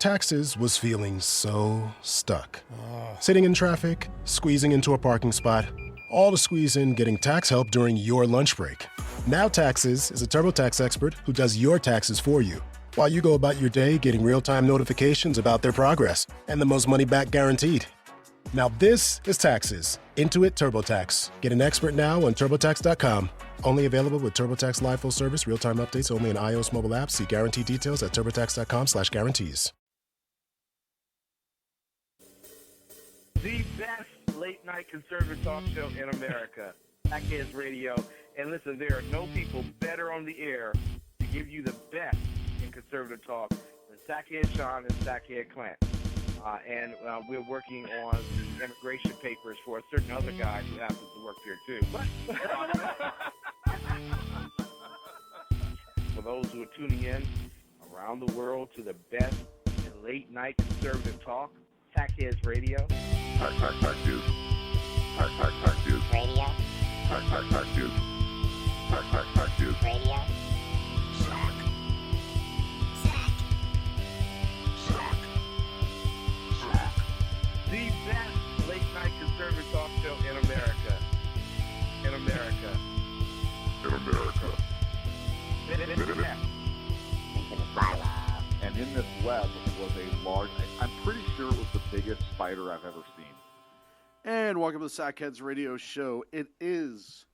Taxes was feeling so stuck. Sitting in traffic, squeezing into a parking spot, all to squeeze in getting tax help during your lunch break. Now Taxes is a TurboTax expert who does your taxes for you, while you go about your day getting real-time notifications about their progress and the most money back guaranteed. Now this is Taxes. Intuit TurboTax. Get an expert now on TurboTax.com. Only available with TurboTax Live Full Service, real-time updates only in iOS mobile apps. See guarantee details at TurboTax.com/guarantees. The best late-night conservative talk show in America, Sackheads Radio. And listen, there are no people better on the air to give you the best in conservative talk than Sackhead Sean and Sackhead Clint. And we're working on the immigration papers for a certain other guy who happens to work here, too. But for those who are tuning in around the world to the best in late-night conservative talk, Sackheads Radio. Sack News. Sack News. Radio. Sack News. Sack News. Radio. Sack. The best late-night conservative talk show in America. In America. In America. And in this web was a large, I'm pretty sure it was the biggest spider I've ever seen. And welcome to the Sackheads Radio Show. It is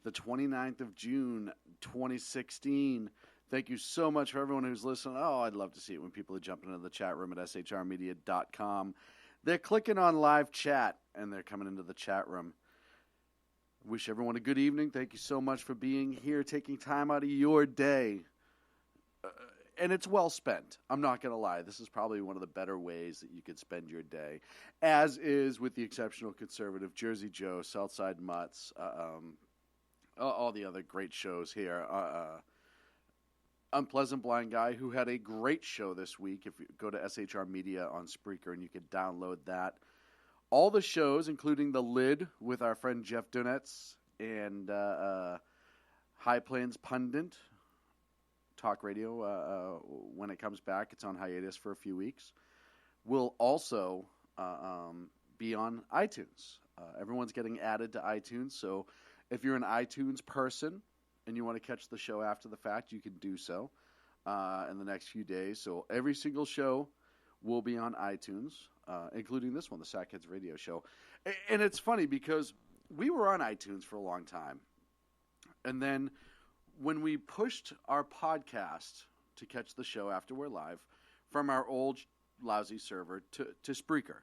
the 29th of June, 2016. Thank you so much for everyone who's listening. Oh, I'd love to see it when people are jumping into the chat room at shrmedia.com. They're clicking on live chat, and they're coming into the chat room. Wish everyone a good evening. Thank you so much for being here, taking time out of your day. And it's well spent. I'm not going to lie. This is probably one of the better ways that you could spend your day, as is with the exceptional conservative Jersey Joe, Southside Mutts, all the other great shows here. Unpleasant Blind Guy, who had a great show this week. If you go to SHR Media on Spreaker, and you could download that. All the shows, including The Lid with our friend Jeff Donetz and High Plains Pundit, talk radio, when it comes back, it's on hiatus for a few weeks, will also be on iTunes. Everyone's getting added to iTunes, so if you're an iTunes person and you want to catch the show after the fact, you can do so in the next few days. So every single show will be on iTunes, including this one, the Sackheads Radio Show. And it's funny because we were on iTunes for a long time. And then when we pushed our podcast to catch the show after we're live from our old lousy server to Spreaker,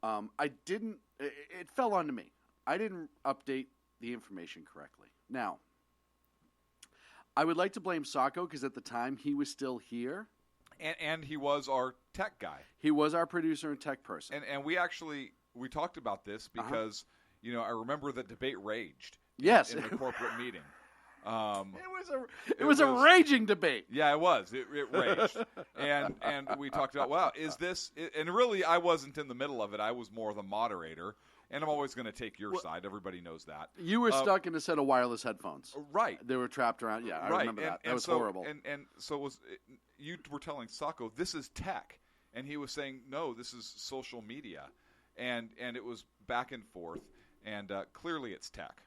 it fell onto me. I didn't update the information correctly. Now, I would like to blame Sacco because at the time he was still here. And he was our tech guy. He was our producer and tech person. And we talked about this because, I remember the debate raged in the corporate meeting. It was a raging debate. Yeah, it was. It raged. and we talked about, is this – and really I wasn't in the middle of it. I was more the moderator. And I'm always going to take your side. Everybody knows that. You were stuck in a set of wireless headphones. Right. They were trapped around. Yeah, I remember that. That was horrible. And so it was you were telling Sacco, this is tech. And he was saying, no, this is social media. And it was back and forth. And clearly it's tech.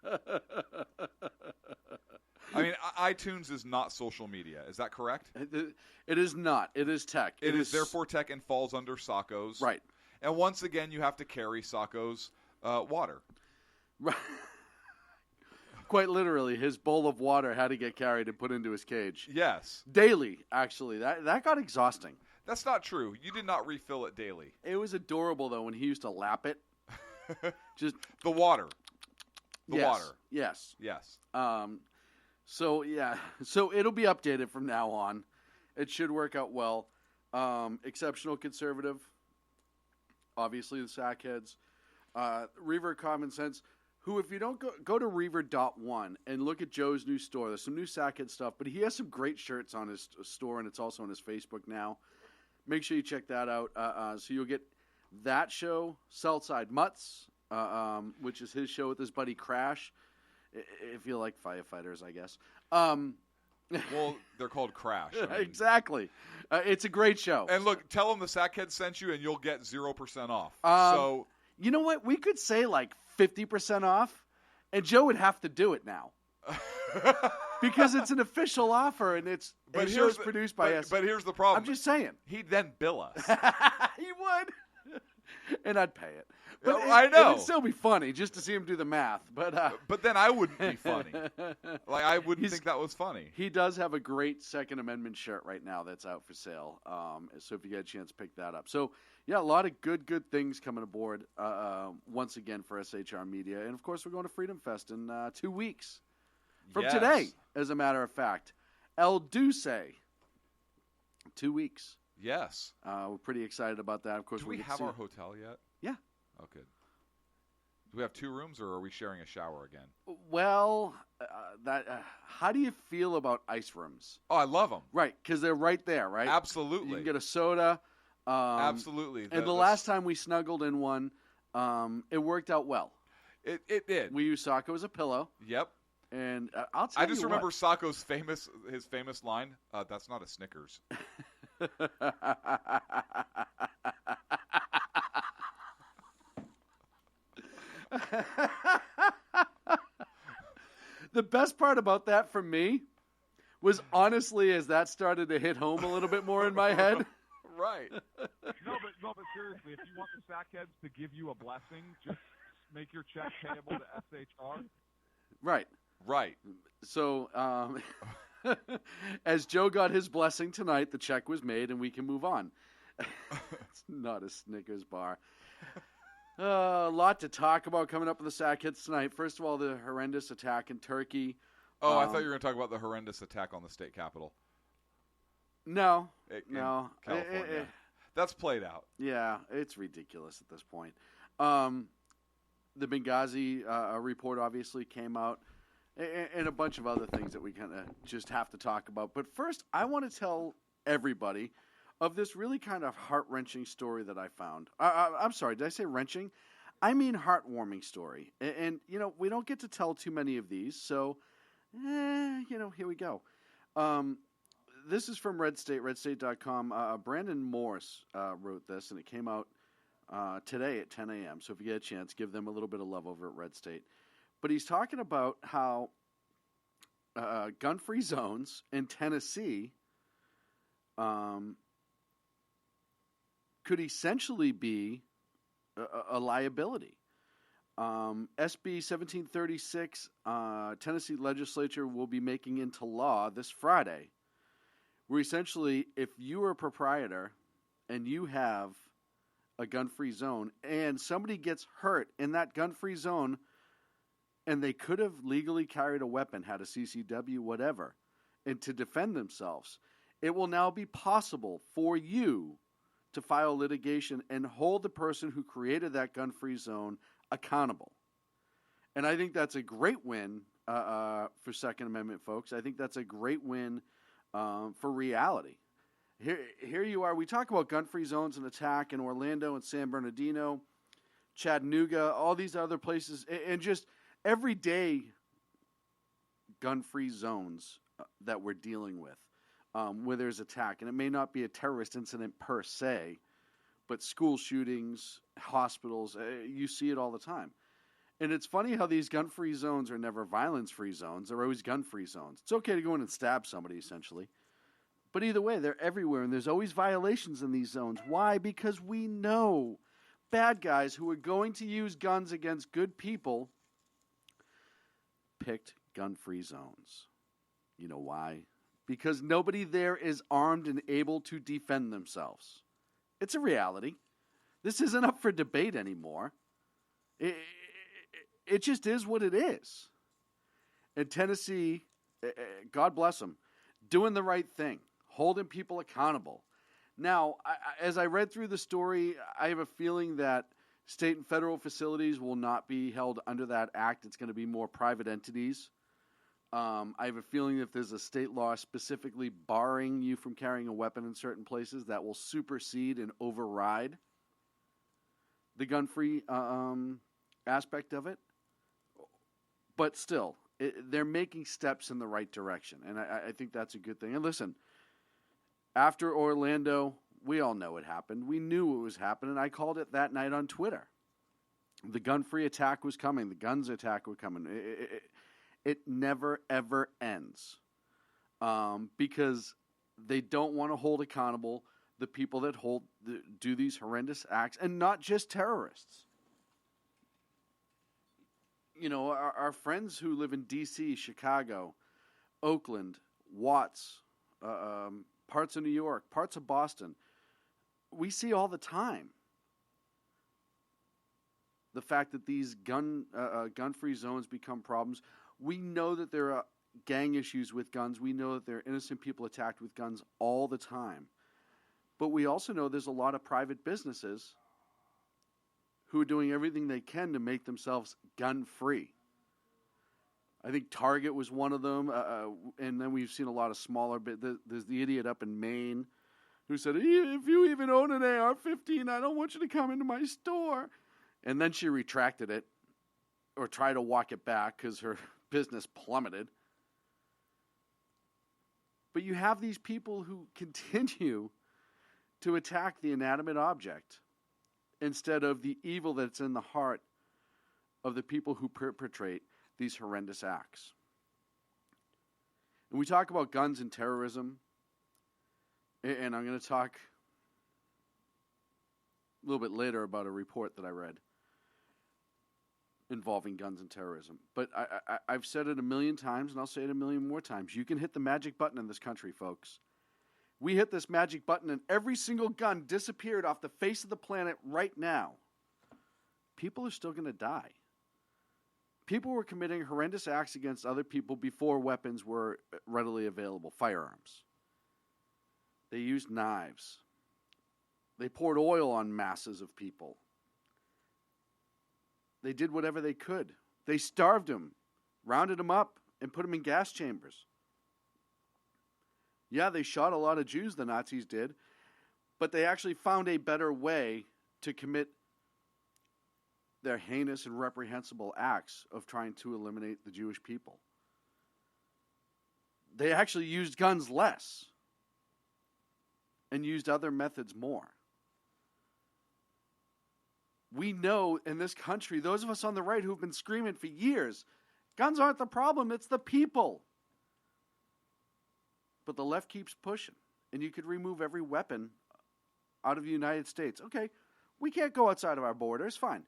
I mean, iTunes is not social media. Is that correct? It is not. It is tech. It is therefore tech and falls under Sacco's. Right. And once again, you have to carry Sacco's water. Right. Quite literally, his bowl of water had to get carried and put into his cage. Yes. Daily, actually. That got exhausting. That's not true. You did not refill it daily. It was adorable, though, when he used to lap it. Just the water. The water. Yes. Yes. So, yeah. So, it'll be updated from now on. It should work out well. Exceptional conservative. Obviously, the Sackheads. Reaver Common Sense, who, if you don't go to Reaver.1 and look at Joe's new store, there's some new Sackhead stuff, but he has some great shirts on his store, and it's also on his Facebook now. Make sure you check that out. So you'll get that show, Southside Mutts, which is his show with his buddy Crash, if you like firefighters, I guess. Well, they're called Crash. I mean. Exactly. It's a great show. And look, tell them the Sackhead sent you, and you'll get 0% off. So you know what? We could say like 50% off, and Joe would have to do it now. Because it's an official offer, and it's produced by us. But here's the problem. I'm just saying. He'd then bill us. He would. And I'd pay it. But I know. It would still be funny just to see him do the math. But then I wouldn't be funny. Like, I wouldn't think that was funny. He does have a great Second Amendment shirt right now that's out for sale. So if you get a chance, pick that up. So, yeah, a lot of good things coming aboard once again for SHR Media. And, of course, we're going to Freedom Fest in 2 weeks. From today, as a matter of fact. El Duce. 2 weeks. Yes. We're pretty excited about that. Of course, do we have our hotel yet? Yeah. Oh, good. Do we have 2 rooms, or are we sharing a shower again? Well, how do you feel about ice rooms? Oh, I love them. Right, because they're right there, right? Absolutely. You can get a soda. Absolutely. And the last time we snuggled in one, it worked out well. It did. We used Sacco as a pillow. Yep. And I'll tell you I just remember Sacco's famous line, that's not a Snickers. The best part about that for me was honestly as that started to hit home a little bit more in my head. Right. No, but seriously, if you want the Sackheads to give you a blessing, just make your check payable to SHR. Right. Right. So, as Joe got his blessing tonight, the check was made and we can move on. It's not a Snickers bar. A lot to talk about coming up in the Sackheads tonight. First of all, the horrendous attack in Turkey. Oh, I thought you were going to talk about the horrendous attack on the state capitol. No. California. That's played out. Yeah, it's ridiculous at this point. The Benghazi report obviously came out, and a bunch of other things that we kind of just have to talk about. But first, I want to tell everybody of this really kind of heart-wrenching story that I found. I'm sorry, did I say wrenching? I mean heartwarming story. And you know, we don't get to tell too many of these, so, here we go. This is from Red State, redstate.com. Brandon Morse wrote this, and it came out today at 10 a.m. So if you get a chance, give them a little bit of love over at Red State. But he's talking about how gun-free zones in Tennessee could essentially be a liability. SB 1736, Tennessee legislature will be making into law this Friday, where essentially if you are a proprietor and you have a gun-free zone and somebody gets hurt in that gun-free zone and they could have legally carried a weapon, had a CCW, whatever, and to defend themselves, it will now be possible for you to file litigation and hold the person who created that gun-free zone accountable. And I think that's a great win for Second Amendment folks. I think that's a great win for reality. Here you are. We talk about gun-free zones and attack in Orlando and San Bernardino, Chattanooga, all these other places, and just everyday gun-free zones that we're dealing with. Where there's attack. And it may not be a terrorist incident per se, but school shootings, hospitals, you see it all the time. And it's funny how these gun-free zones are never violence-free zones. They're always gun-free zones. It's okay to go in and stab somebody, essentially. But either way, they're everywhere, and there's always violations in these zones. Why? Because we know bad guys who are going to use guns against good people picked gun-free zones. You know why? Because nobody there is armed and able to defend themselves. It's a reality. This isn't up for debate anymore. It just is what it is. And Tennessee, God bless them, doing the right thing, holding people accountable. Now, as I read through the story, I have a feeling that state and federal facilities will not be held under that act. It's going to be more private entities. I have a feeling if there's a state law specifically barring you from carrying a weapon in certain places, that will supersede and override the gun-free aspect of it. But still, they're making steps in the right direction, and I think that's a good thing. And listen, after Orlando, we all know what happened. We knew it was happening. I called it that night on Twitter. The gun-free attack was coming. The guns attack was coming. It never, ever ends because they don't want to hold accountable the people that do these horrendous acts, and not just terrorists. You know, our friends who live in D.C., Chicago, Oakland, Watts, parts of New York, parts of Boston, we see all the time the fact that these gun-free zones become problems. We know that there are gang issues with guns. We know that there are innocent people attacked with guns all the time. But we also know there's a lot of private businesses who are doing everything they can to make themselves gun-free. I think Target was one of them, and then we've seen a lot of smaller. There's the idiot up in Maine who said, if you even own an AR-15, I don't want you to come into my store. And then she retracted it or tried to walk it back because her business plummeted. But you have these people who continue to attack the inanimate object instead of the evil that's in the heart of the people who perpetrate these horrendous acts. And we talk about guns and terrorism, and I'm going to talk a little bit later about a report that I read involving guns and terrorism. But I've said it a million times, and I'll say it a million more times. You can hit the magic button in this country, folks. We hit this magic button, and every single gun disappeared off the face of the planet right now. People are still going to die. People were committing horrendous acts against other people before weapons were readily available, firearms. They used knives. They poured oil on masses of people. They did whatever they could. They starved them, rounded them up, and put them in gas chambers. Yeah, they shot a lot of Jews, the Nazis did, but they actually found a better way to commit their heinous and reprehensible acts of trying to eliminate the Jewish people. They actually used guns less and used other methods more. We know in this country, those of us on the right who've been screaming for years, guns aren't the problem, it's the people. But the left keeps pushing, and you could remove every weapon out of the United States. Okay, we can't go outside of our borders, fine.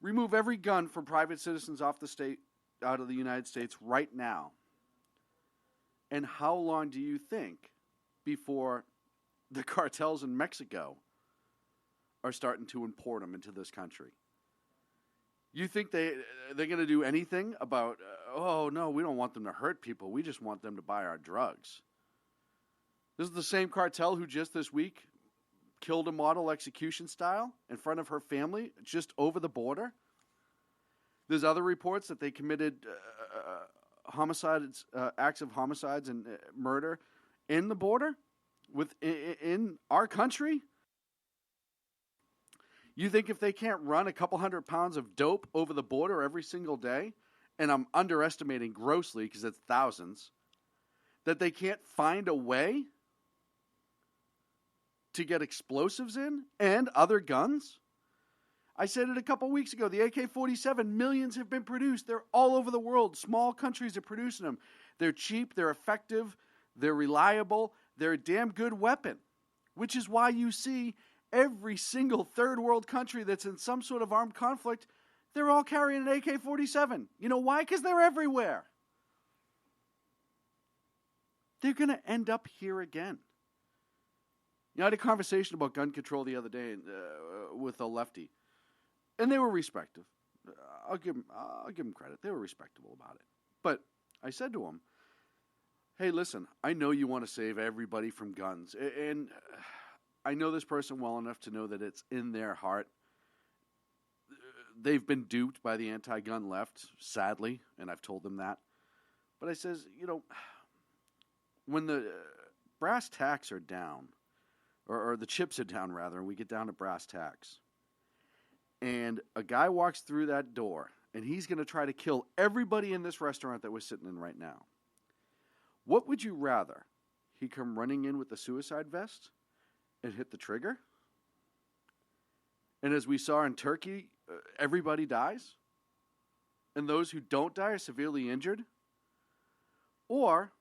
Remove every gun from private citizens out of the United States right now. And how long do you think before the cartels in Mexico are starting to import them into this country? You think they're going to do anything about, oh, no, we don't want them to hurt people. We just want them to buy our drugs. This is the same cartel who just this week killed a model execution style in front of her family just over the border. There's other reports that they committed homicides, acts of homicides and murder in the border in our country. You think if they can't run a couple 100 pounds of dope over the border every single day, and I'm underestimating grossly because it's thousands, that they can't find a way to get explosives in and other guns? I said it a couple weeks ago. The AK-47, millions have been produced. They're all over the world. Small countries are producing them. They're cheap, they're effective, they're reliable, they're a damn good weapon, which is why you see every single third world country that's in some sort of armed conflict, they're all carrying an AK-47. You know why? Because they're everywhere. They're going to end up here again. You know, I had a conversation about gun control the other day with a lefty, and they were respectful. I'll give them credit. They were respectable about it. But I said to them, hey, listen, I know you want to save everybody from guns, and I know this person well enough to know that it's in their heart. They've been duped by the anti-gun left, sadly, and I've told them that. But I says, you know, when the brass tacks are down, or the chips are down, rather, and we get down to brass tacks, and a guy walks through that door and he's going to try to kill everybody in this restaurant that we're sitting in right now. What would you rather? He come running in with the suicide vest and hit the trigger? And as we saw in Turkey, everybody dies? And those who don't die are severely injured? Or,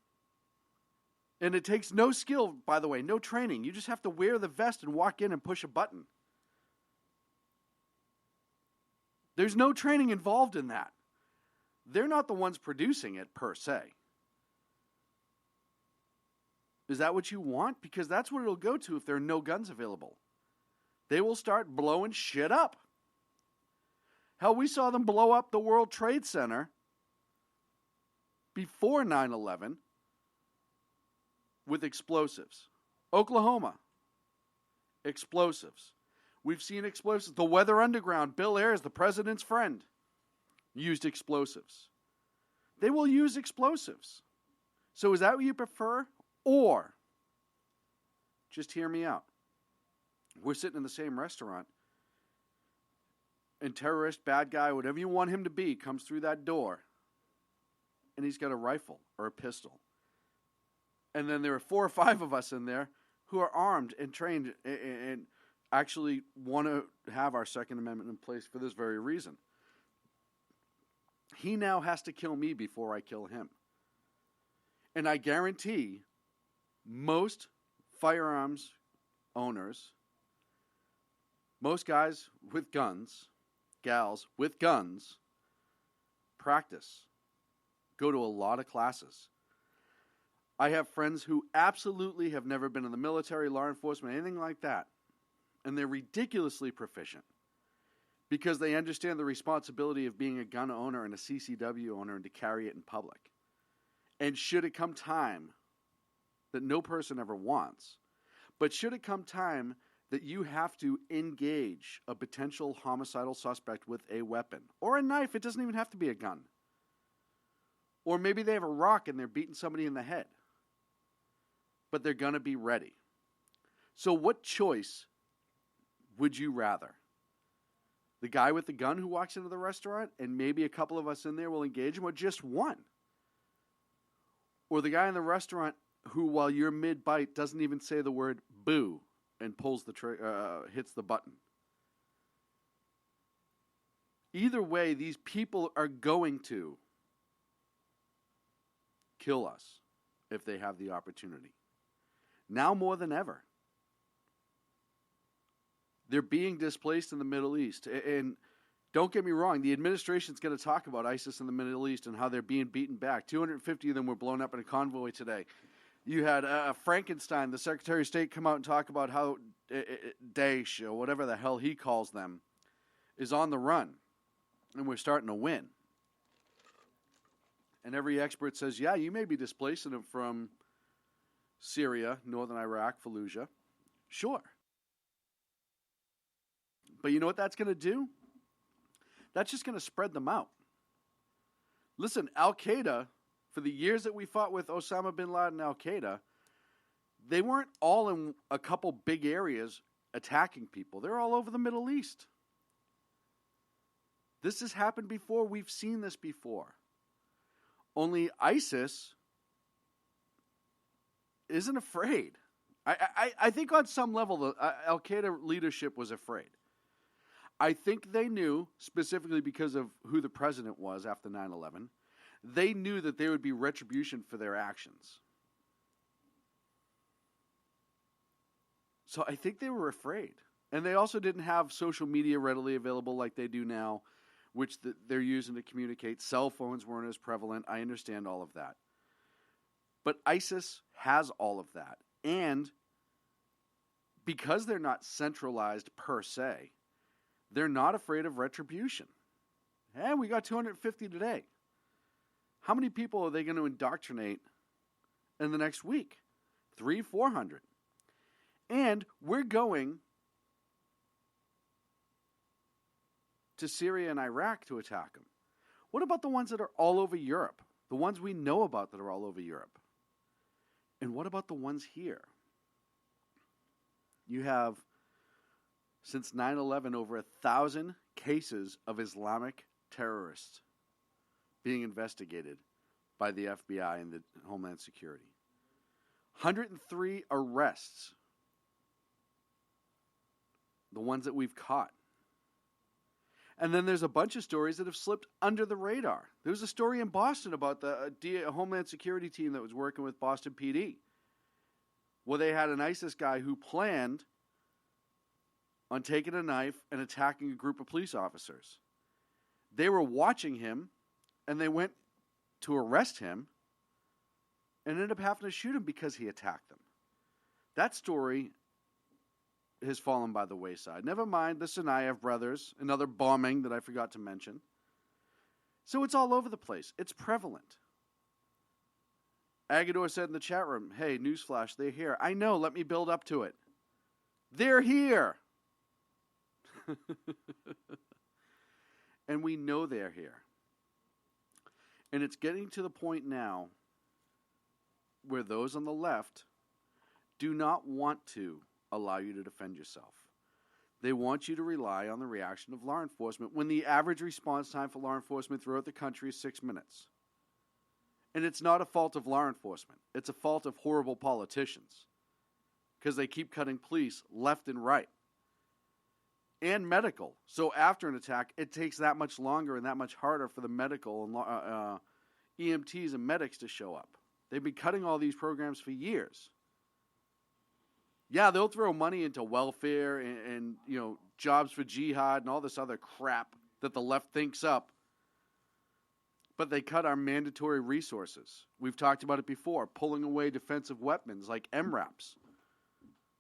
and it takes no skill, by the way, no training. You just have to wear the vest and walk in and push a button. There's no training involved in that. They're not the ones producing it, per se. Is that what you want? Because that's what it'll go to if there are no guns available. They will start blowing shit up. Hell, we saw them blow up the World Trade Center before 9/11 with explosives. Oklahoma, explosives. We've seen explosives. The Weather Underground, Bill Ayers, the president's friend, used explosives. They will use explosives. So is that what you prefer? Or, just hear me out. We're sitting in the same restaurant, and terrorist, bad guy, whatever you want him to be, comes through that door, and he's got a rifle or a pistol. And then there are 4 or 5 of us in there who are armed and trained and actually want to have our Second Amendment in place for this very reason. He now has to kill me before I kill him. And I guarantee most firearms owners, most guys with guns, gals with guns, practice, go to a lot of classes. I have friends who absolutely have never been in the military, law enforcement, anything like that. And they're ridiculously proficient because they understand the responsibility of being a gun owner and a CCW owner and to carry it in public. And should it come time that no person ever wants, but should it come time that you have to engage a potential homicidal suspect with a weapon or a knife, it doesn't even have to be a gun. Or maybe they have a rock and they're beating somebody in the head, but they're going to be ready. So what choice would you rather? The guy with the gun who walks into the restaurant and maybe a couple of us in there will engage him, or just one? Or the guy in the restaurant who, while you're mid-bite, doesn't even say the word boo and pulls the hits the button. Either way, these people are going to kill us if they have the opportunity. Now more than ever. They're being displaced in the Middle East. And don't get me wrong, the administration's going to talk about ISIS in the Middle East and how they're being beaten back. 250 of them were blown up in a convoy today. You had Frankenstein, the Secretary of State, come out and talk about how Daesh, or whatever the hell he calls them, is on the run. And we're starting to win. And every expert says, yeah, you may be displacing them from Syria, northern Iraq, Fallujah. Sure. But you know what that's going to do? That's just going to spread them out. Listen, Al-Qaeda, for the years that we fought with Osama bin Laden and Al-Qaeda, they weren't all in a couple big areas attacking people. They're all over the Middle East. This has happened before. We've seen this before. Only ISIS isn't afraid. I think on some level, the Al-Qaeda leadership was afraid. I think they knew, specifically because of who the president was after 9/11, they knew that there would be retribution for their actions. So I think they were afraid. And they also didn't have social media readily available like they do now, which they're using to communicate. Cell phones weren't as prevalent. I understand all of that. But ISIS has all of that. And because they're not centralized per se, they're not afraid of retribution. Hey, we got 250 today. How many people are they going to indoctrinate in the next week? 300, 400. And we're going to Syria and Iraq to attack them. What about the ones that are all over Europe? The ones we know about that are all over Europe? And what about the ones here? You have, since 9/11, over 1,000 cases of Islamic terrorists being investigated by the FBI and the Homeland Security. 103 arrests. The ones that we've caught. And then there's a bunch of stories that have slipped under the radar. There was a story in Boston about the Homeland Security team that was working with Boston PD. Well, they had an ISIS guy who planned on taking a knife and attacking a group of police officers. They were watching him, and they went to arrest him and ended up having to shoot him because he attacked them. That story has fallen by the wayside. Never mind the Tsarnaev brothers, another bombing that I forgot to mention. So it's all over the place. It's prevalent. Agador said in the chat room, hey, newsflash, they're here. I know, let me build up to it. They're here. And we know they're here. And it's getting to the point now where those on the left do not want to allow you to defend yourself. They want you to rely on the reaction of law enforcement when the average response time for law enforcement throughout the country is 6 minutes. And it's not a fault of law enforcement. It's a fault of horrible politicians because they keep cutting police left and right. And medical. So after an attack, it takes that much longer and that much harder for the medical and EMTs and medics to show up. They've been cutting all these programs for years. Yeah, they'll throw money into welfare and jobs for jihad and all this other crap that the left thinks up. But they cut our mandatory resources. We've talked about it before, pulling away defensive weapons like MRAPs.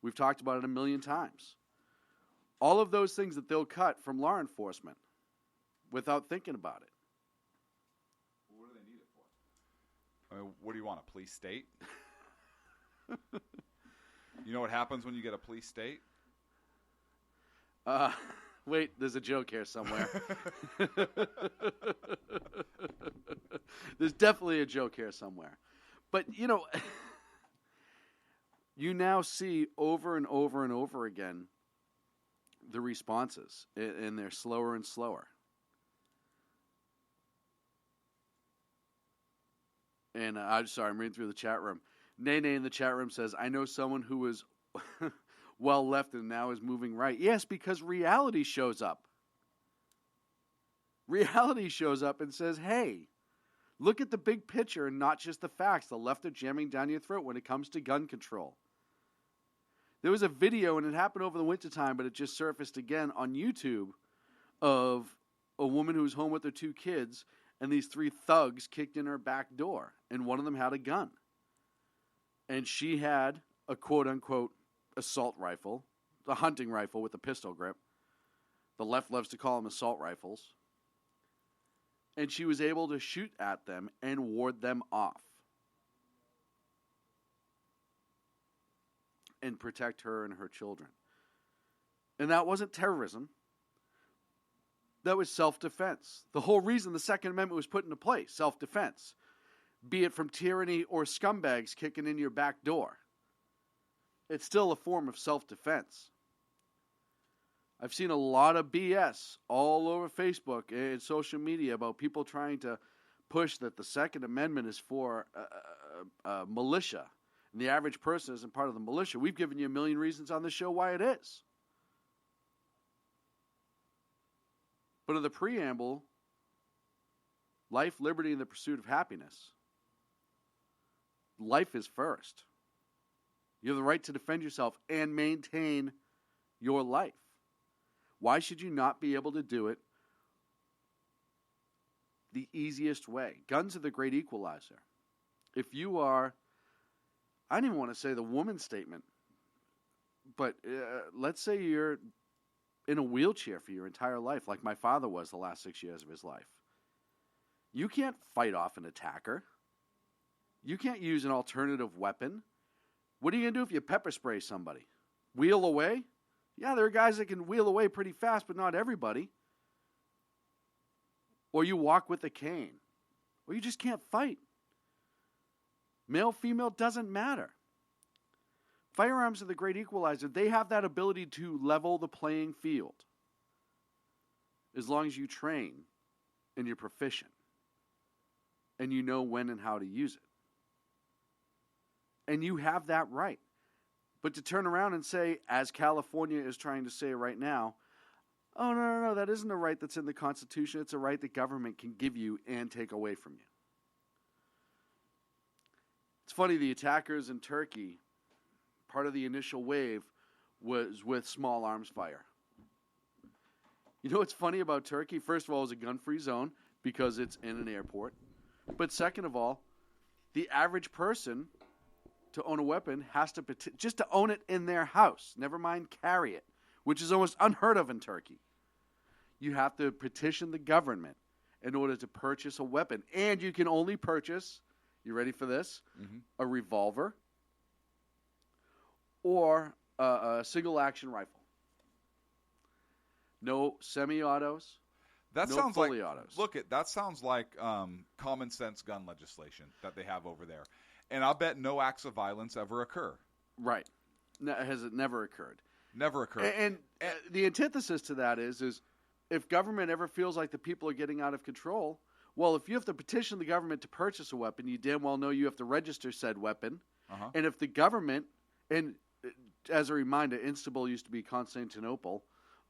We've talked about it a million times. All of those things that they'll cut from law enforcement without thinking about it. What do they need it for? I mean, what do you want, a police state? You know what happens when you get a police state? Wait, there's a joke here somewhere. There's definitely a joke here somewhere. But, you now see over and over and over again the responses, and they're slower and slower. And I'm sorry, I'm reading through the chat room. Nene in the chat room says, I know someone who was well left and now is moving right. Yes, because reality shows up. Reality shows up and says, hey, look at the big picture and not just the facts. The left are jamming down your throat when it comes to gun control. There was a video, and it happened over the wintertime, but it just surfaced again on YouTube, of a woman who was home with her 2 kids, and these 3 thugs kicked in her back door, and one of them had a gun. And she had a quote-unquote assault rifle, a hunting rifle with a pistol grip. The left loves to call them assault rifles. And she was able to shoot at them and ward them off. And protect her and her children. And that wasn't terrorism. That was self-defense. The whole reason the Second Amendment was put into place, self-defense. Be it from tyranny or scumbags kicking in your back door. It's still a form of self-defense. I've seen a lot of BS all over Facebook and social media about people trying to push that the Second Amendment is for militia. And the average person isn't part of the militia. We've given you a million reasons on this show why it is. But in the preamble, life, liberty, and the pursuit of happiness. Life is first. You have the right to defend yourself and maintain your life. Why should you not be able to do it the easiest way? Guns are the great equalizer. If you are, I don't even want to say the woman statement, but let's say you're in a wheelchair for your entire life, like my father was the last 6 years of his life. You can't fight off an attacker. You can't use an alternative weapon. What are you going to do if you pepper spray somebody? Wheel away? Yeah, there are guys that can wheel away pretty fast, but not everybody. Or you walk with a cane. Or you just can't fight. Male, female, doesn't matter. Firearms are the great equalizer. They have that ability to level the playing field. As long as you train and you're proficient and you know when and how to use it. And you have that right. But to turn around and say, as California is trying to say right now, oh, no, that isn't a right that's in the Constitution. It's a right that government can give you and take away from you. It's funny, the attackers in Turkey, part of the initial wave was with small arms fire. You know what's funny about Turkey? First of all, it's a gun-free zone because it's in an airport. But second of all, the average person to own a weapon has to, just to own it in their house, never mind carry it, which is almost unheard of in Turkey. You have to petition the government in order to purchase a weapon. And you can only purchase, you ready for this? Mm-hmm. A revolver or a single-action rifle. No semi-autos. That no sounds fully like autos. that sounds like common sense gun legislation that they have over there, and I'll bet no acts of violence ever occur. Right? Has it never occurred? Never occurred. And the antithesis to that is if government ever feels like the people are getting out of control, well, if you have to petition the government to purchase a weapon, you damn well know you have to register said weapon. Uh-huh. And if the government, and as a reminder, Istanbul used to be Constantinople.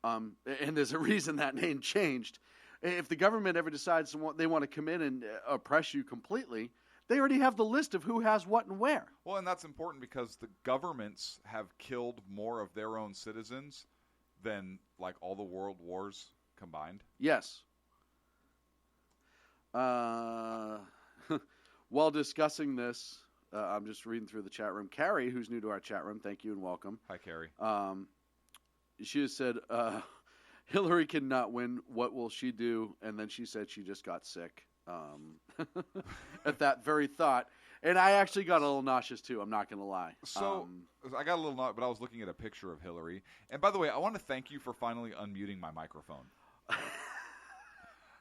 And there's a reason that name changed. If the government ever decides they want to come in and oppress you completely, they already have the list of who has what and where. Well, and that's important because the governments have killed more of their own citizens than like all the world wars combined. Yes. While discussing this, I'm just reading through the chat room. Carrie, who's new to our chat room, thank you and welcome. Hi, Carrie. She has said, Hillary cannot win. What will she do? And then she said she just got sick at that very thought. And I actually got a little nauseous, too. I'm not going to lie. So I got a little nauseous, but I was looking at a picture of Hillary. And by the way, I want to thank you for finally unmuting my microphone.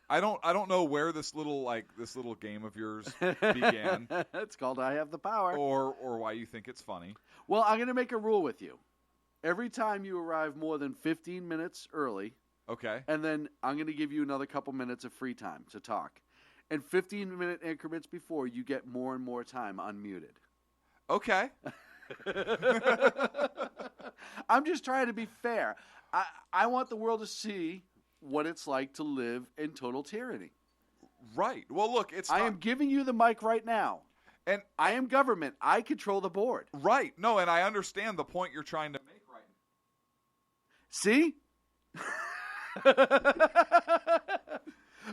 I don't know where this little game of yours began. It's called I Have the Power. Or why you think it's funny. Well, I'm going to make a rule with you. Every time you arrive more than 15 minutes early, okay, and then I'm going to give you another couple minutes of free time to talk. And 15-minute increments before, you get more and more time unmuted. Okay. I'm just trying to be fair. I want the world to see what it's like to live in total tyranny. Right. Well, look, I am giving you the mic right now. And I am government. I control the board. Right. No, and I understand the point you're trying to make right now. See?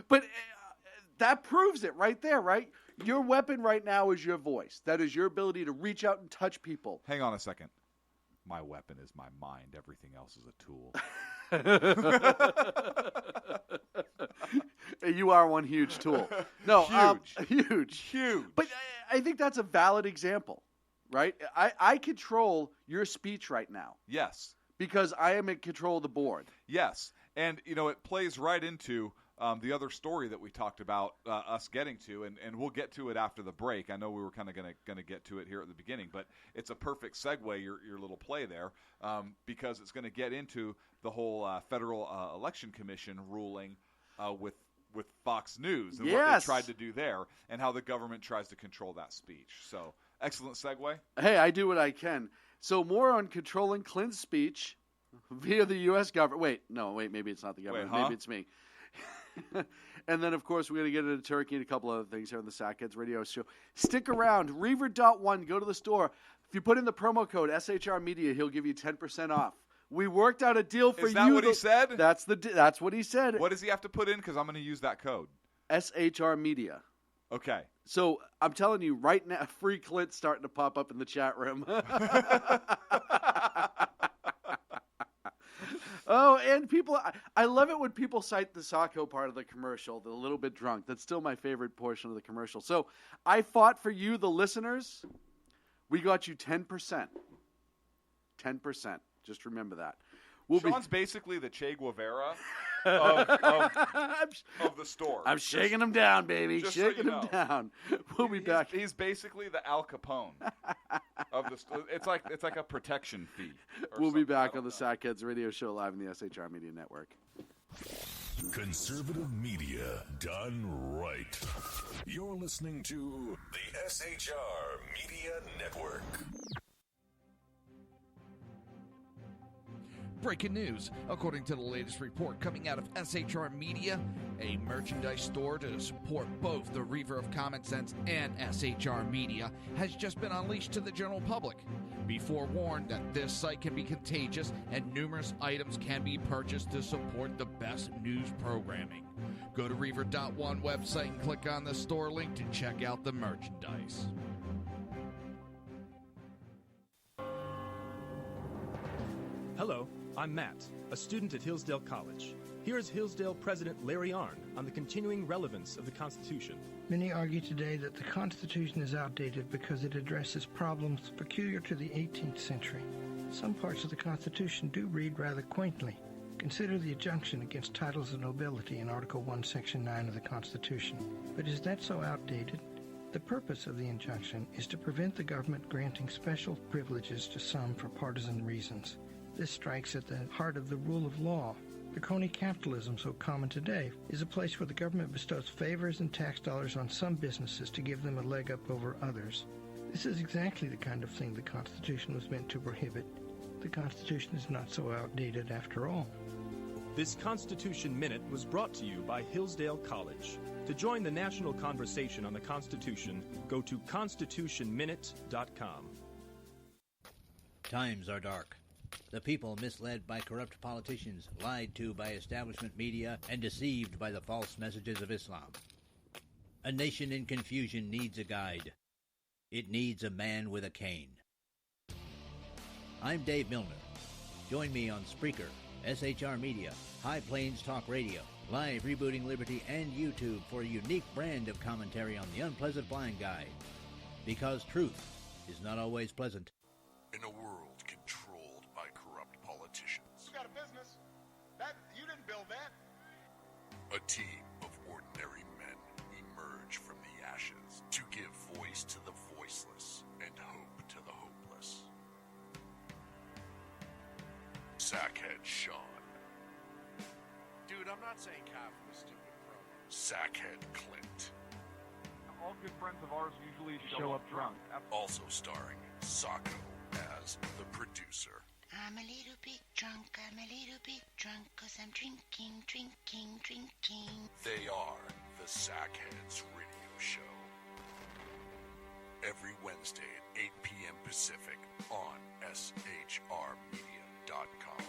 But that proves it right there, right? Your weapon right now is your voice. That is your ability to reach out and touch people. Hang on a second. My weapon is my mind. Everything else is a tool. You are one huge tool. No, huge. But I think that's a valid example, right? I control your speech right now. Yes. Because I am in control of the board. Yes. And, it plays right into the other story that we talked about us getting to, and we'll get to it after the break. I know we were kind of going to get to it here at the beginning, but it's a perfect segue, your little play there, because it's going to get into the whole Federal Election Commission ruling with Fox News and what they tried to do there and how the government tries to control that speech. So, excellent segue. Hey, I do what I can. So more on controlling Clinton's speech via the U.S. government. Wait, maybe it's not the government. Maybe it's me. And then, of course, we're going to get into Turkey and a couple other things here on the Sackheads Radio Show. Stick around. Reaver.1, go to the store. If you put in the promo code SHR Media, he'll give you 10% off. We worked out a deal for you. Is that what he said? That's what he said. What does he have to put in? Because I'm going to use that code. SHR Media. Okay. So I'm telling you right now, free Clint's starting to pop up in the chat room. Oh, and people, I love it when people cite the Sacco part of the commercial, the little bit drunk. That's still my favorite portion of the commercial. So I fought for you, the listeners. We got you 10%. 10%. Just remember that. Sean's basically the Che Guevara of the store. I'm shaking him down, baby. Shaking him down. We'll be back. He's basically the Al Capone of the store. It's like a protection fee. We'll be back on the Sackheads Radio Show live in the SHR Media Network. Conservative media done right. You're listening to the SHR Media Network. Breaking news. According to the latest report coming out of SHR Media, a merchandise store to support both the Reaver of Common Sense and SHR Media has just been unleashed to the general public. Be forewarned that this site can be contagious and numerous items can be purchased to support the best news programming. Go to Reaver.one website and click on the store link to check out the merchandise. Hello, I'm Matt, a student at Hillsdale College. Here is Hillsdale President Larry Arnn on the continuing relevance of the Constitution. Many argue today that the Constitution is outdated because it addresses problems peculiar to the 18th century. Some parts of the Constitution do read rather quaintly. Consider the injunction against titles of nobility in Article 1, Section 9 of the Constitution. But is that so outdated? The purpose of the injunction is to prevent the government granting special privileges to some for partisan reasons. This strikes at the heart of the rule of law. The crony capitalism so common today is a place where the government bestows favors and tax dollars on some businesses to give them a leg up over others. This is exactly the kind of thing the Constitution was meant to prohibit. The Constitution is not so outdated after all. This Constitution Minute was brought to you by Hillsdale College. To join the national conversation on the Constitution, go to constitutionminute.com. Times are dark. The people misled by corrupt politicians, lied to by establishment media, and deceived by the false messages of Islam. A nation in confusion needs a guide. It needs a man with a cane. I'm Dave Milner. Join me on Spreaker, SHR Media, High Plains Talk Radio, Live Rebooting Liberty, and YouTube for a unique brand of commentary on the unpleasant blind guide. Because truth is not always pleasant. In a world controlled by corrupt politicians, You got a business. That you didn't build that. a team of ordinary men emerge from the ashes to give voice to the voiceless and hope to the hopeless. Sackhead Sean. Dude, I'm not saying cow from a stupid pro. Sackhead Clint. All good friends of ours usually show up drunk. Also starring Sacco as the producer. I'm a little bit drunk, 'cause I'm drinking. They are the Sackheads Radio Show. Every Wednesday at 8 p.m. Pacific on shrmedia.com.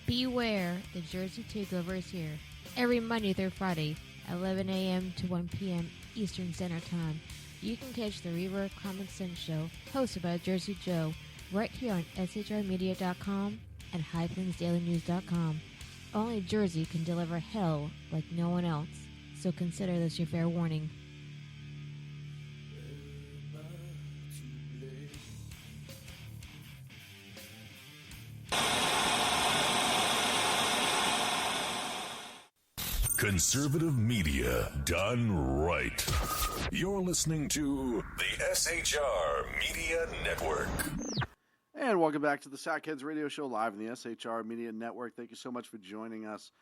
Beware, the Jersey Takeover is here. Every Monday through Friday, 11 a.m. to 1 p.m. Eastern Standard Time. You can catch the Reaver of Common Sense show, hosted by Jersey Joe, right here on shrmedia.com and highplainsdailynews.com. Only Jersey can deliver hell like no one else, so consider this your fair warning. Conservative media done right. You're listening to the SHR Media Network. And welcome back to the Sackheads Radio Show live in the SHR Media Network. Thank you so much for joining us.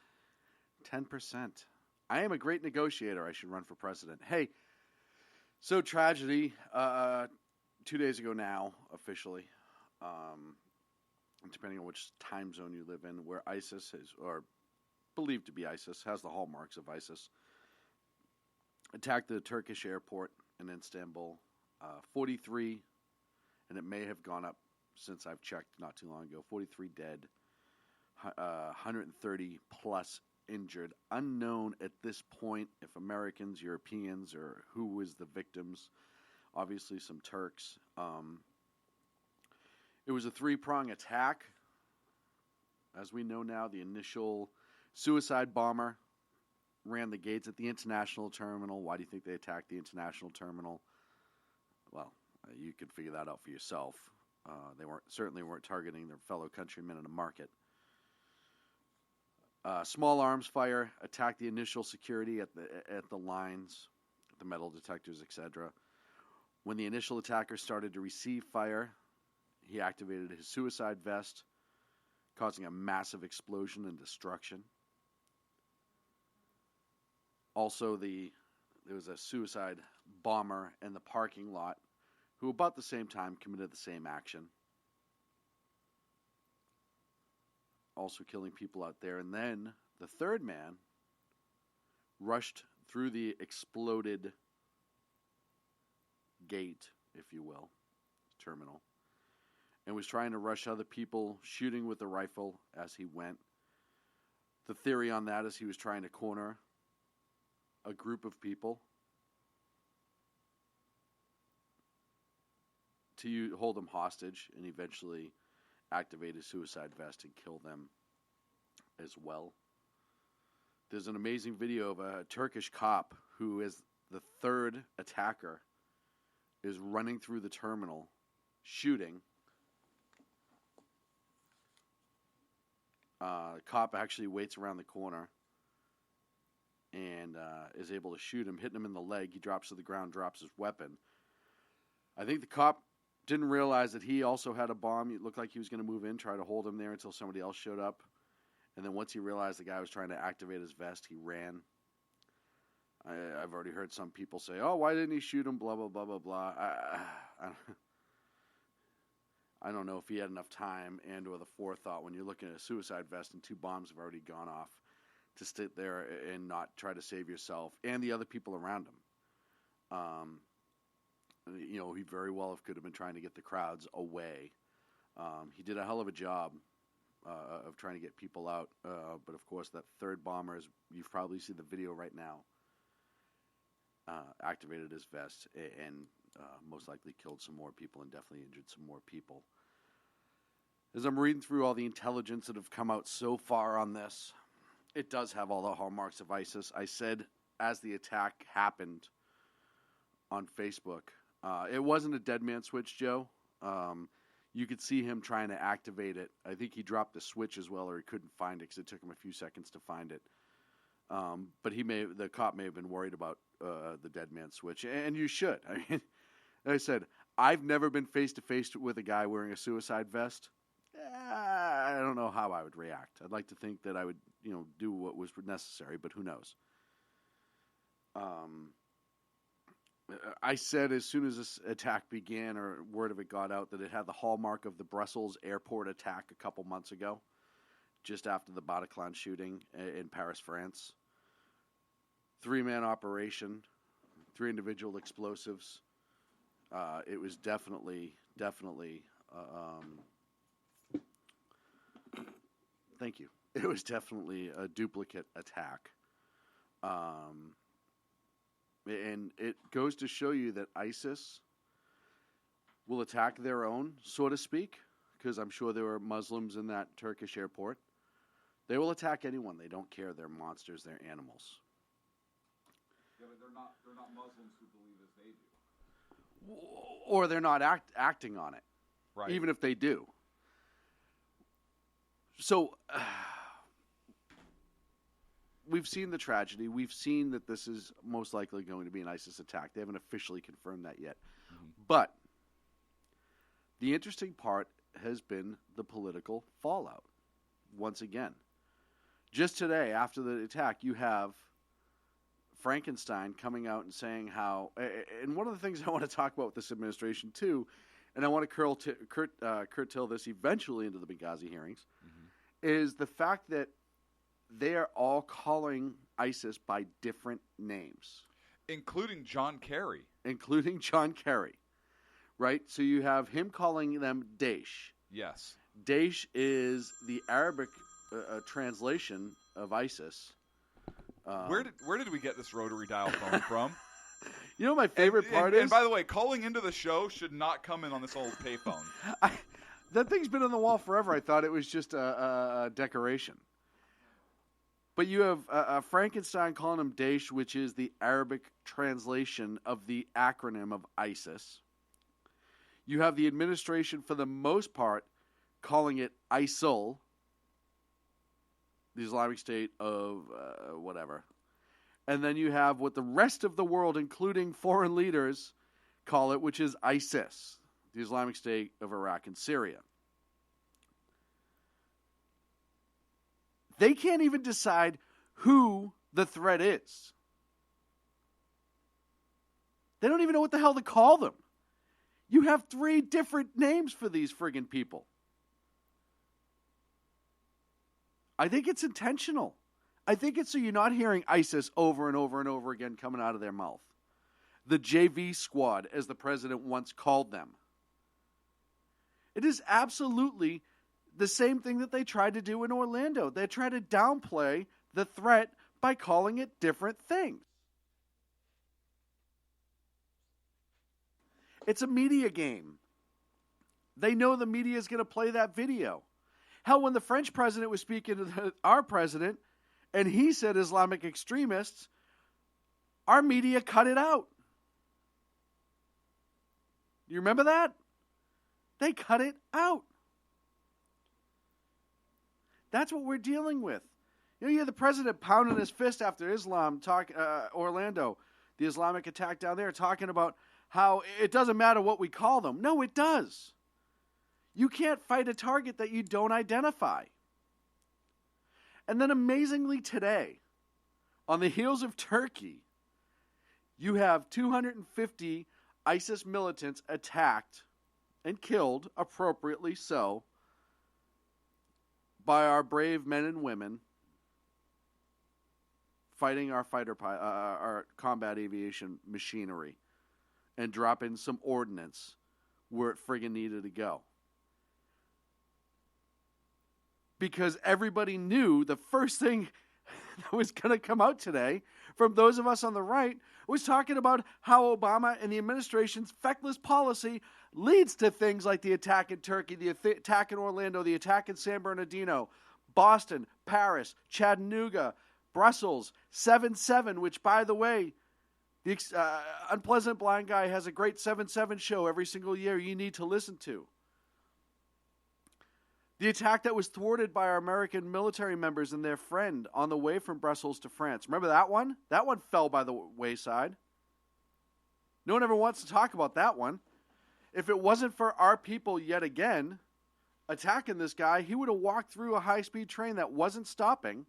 10%. I am a great negotiator. I should run for president. Hey, so tragedy 2 days ago now, officially, depending on which time zone you live in, where ISIS is, or believed to be ISIS, has the hallmarks of ISIS, attacked the Turkish airport in Istanbul. 43, and it may have gone up since I've checked not too long ago. 43 dead, 130 plus injured. Unknown at this point if Americans, Europeans, or who was the victims. Obviously some Turks. It was a three-prong attack. As we know now, the initial suicide bomber ran the gates at the international terminal. Why do you think they attacked the international terminal? Well, you could figure that out for yourself. They certainly weren't targeting their fellow countrymen in a market. Small arms fire attacked the initial security at the lines, the metal detectors, etc. When the initial attacker started to receive fire, He activated his suicide vest, causing a massive explosion and destruction. Also, there was a suicide bomber in the parking lot who about the same time committed the same action. Also killing people out there. And then the third man rushed through the exploded gate, if you will, terminal, and was trying to rush other people, shooting with a rifle as he went. The theory on that is he was trying to corner a group of people to hold them hostage and eventually activate his suicide vest and kill them as well. There's an amazing video of a Turkish cop who is the third attacker, is running through the terminal, shooting. The cop actually waits around the corner and is able to shoot him, hitting him in the leg. He drops to the ground, drops his weapon. I think the cop didn't realize that he also had a bomb. It looked like he was going to move in, try to hold him there until somebody else showed up. And then once he realized the guy was trying to activate his vest, he ran. I've already heard some people say, oh, why didn't he shoot him, blah, blah, blah, blah, blah. I don't know if he had enough time and or the forethought when you're looking at a suicide vest and 2 bombs have already gone off to sit there and not try to save yourself and the other people around him. He very well could have been trying to get the crowds away. He did a hell of a job of trying to get people out. But, of course, that third bomber, you've probably seen the video right now, activated his vest and most likely killed some more people and definitely injured some more people. As I'm reading through all the intelligence that have come out so far on this, it does have all the hallmarks of ISIS. I said as the attack happened on Facebook, it wasn't a dead man switch, Joe. You could see him trying to activate it. I think he dropped the switch as well, or he couldn't find it because it took him a few seconds to find it. But the cop may have been worried about the dead man switch, and you should. I mean, like I said, I've never been face to face with a guy wearing a suicide vest. I don't know how I would react. I'd like to think that I would, do what was necessary, but who knows? I said as soon as this attack began, or word of it got out, that it had the hallmark of the Brussels airport attack a couple months ago, just after the Bataclan shooting in Paris, France. 3-man operation, 3 individual explosives. It was definitely. Thank you. It was definitely a duplicate attack. And it goes to show you that ISIS will attack their own, so to speak, because I'm sure there were Muslims in that Turkish airport. They will attack anyone. They don't care. They're monsters. They're animals. Yeah, but they're not Muslims who believe as they do. Or they're not acting on it, right? Even if they do. So we've seen the tragedy. We've seen that this is most likely going to be an ISIS attack. They haven't officially confirmed that yet. Mm-hmm. But the interesting part has been the political fallout. Once again, just today after the attack, you have Frankenstein coming out and saying how, and one of the things I want to talk about with this administration too, and I want to curtail this eventually into the Benghazi hearings, is the fact that they are all calling ISIS by different names. Including John Kerry. Right? So you have him calling them Daesh. Yes. Daesh is the Arabic translation of ISIS. Where did we get this rotary dial phone from? You know, my favorite part is... And by the way, calling into the show should not come in on this old payphone. That thing's been on the wall forever. I thought it was just a decoration. But you have Frankenstein calling him Daesh, which is the Arabic translation of the acronym of ISIS. You have the administration, for the most part, calling it ISIL, the Islamic State of whatever. And then you have what the rest of the world, including foreign leaders, call it, which is ISIS, the Islamic State of Iraq and Syria. They can't even decide who the threat is. They don't even know what the hell to call them. You have 3 different names for these friggin' people. I think it's intentional. I think it's so you're not hearing ISIS over and over and over again coming out of their mouth. The JV squad, as the president once called them. It is absolutely the same thing that they tried to do in Orlando. They tried to downplay the threat by calling it different things. It's a media game. They know the media is going to play that video. Hell, when the French president was speaking to our president, and he said Islamic extremists, our media cut it out. You remember that? They cut it out. That's what we're dealing with. You hear the president pounding his fist after Orlando, the Islamic attack down there, talking about how it doesn't matter what we call them. No, it does. You can't fight a target that you don't identify. And then amazingly today, on the heels of Turkey, you have 250 ISIS militants attacked and killed, appropriately so, by our brave men and women fighting our combat aviation machinery and dropping some ordnance where it friggin' needed to go. Because everybody knew the first thing that was going to come out today from those of us on the right was talking about how Obama and the administration's feckless policy leads to things like the attack in Turkey, the attack in Orlando, the attack in San Bernardino, Boston, Paris, Chattanooga, Brussels, 7/7, which, by the way, the Unpleasant Blind Guy has a great 7/7 show every single year you need to listen to. The attack that was thwarted by our American military members and their friend on the way from Brussels to France. Remember that one? That one fell by the wayside. No one ever wants to talk about that one. If it wasn't for our people yet again attacking this guy, he would have walked through a high-speed train that wasn't stopping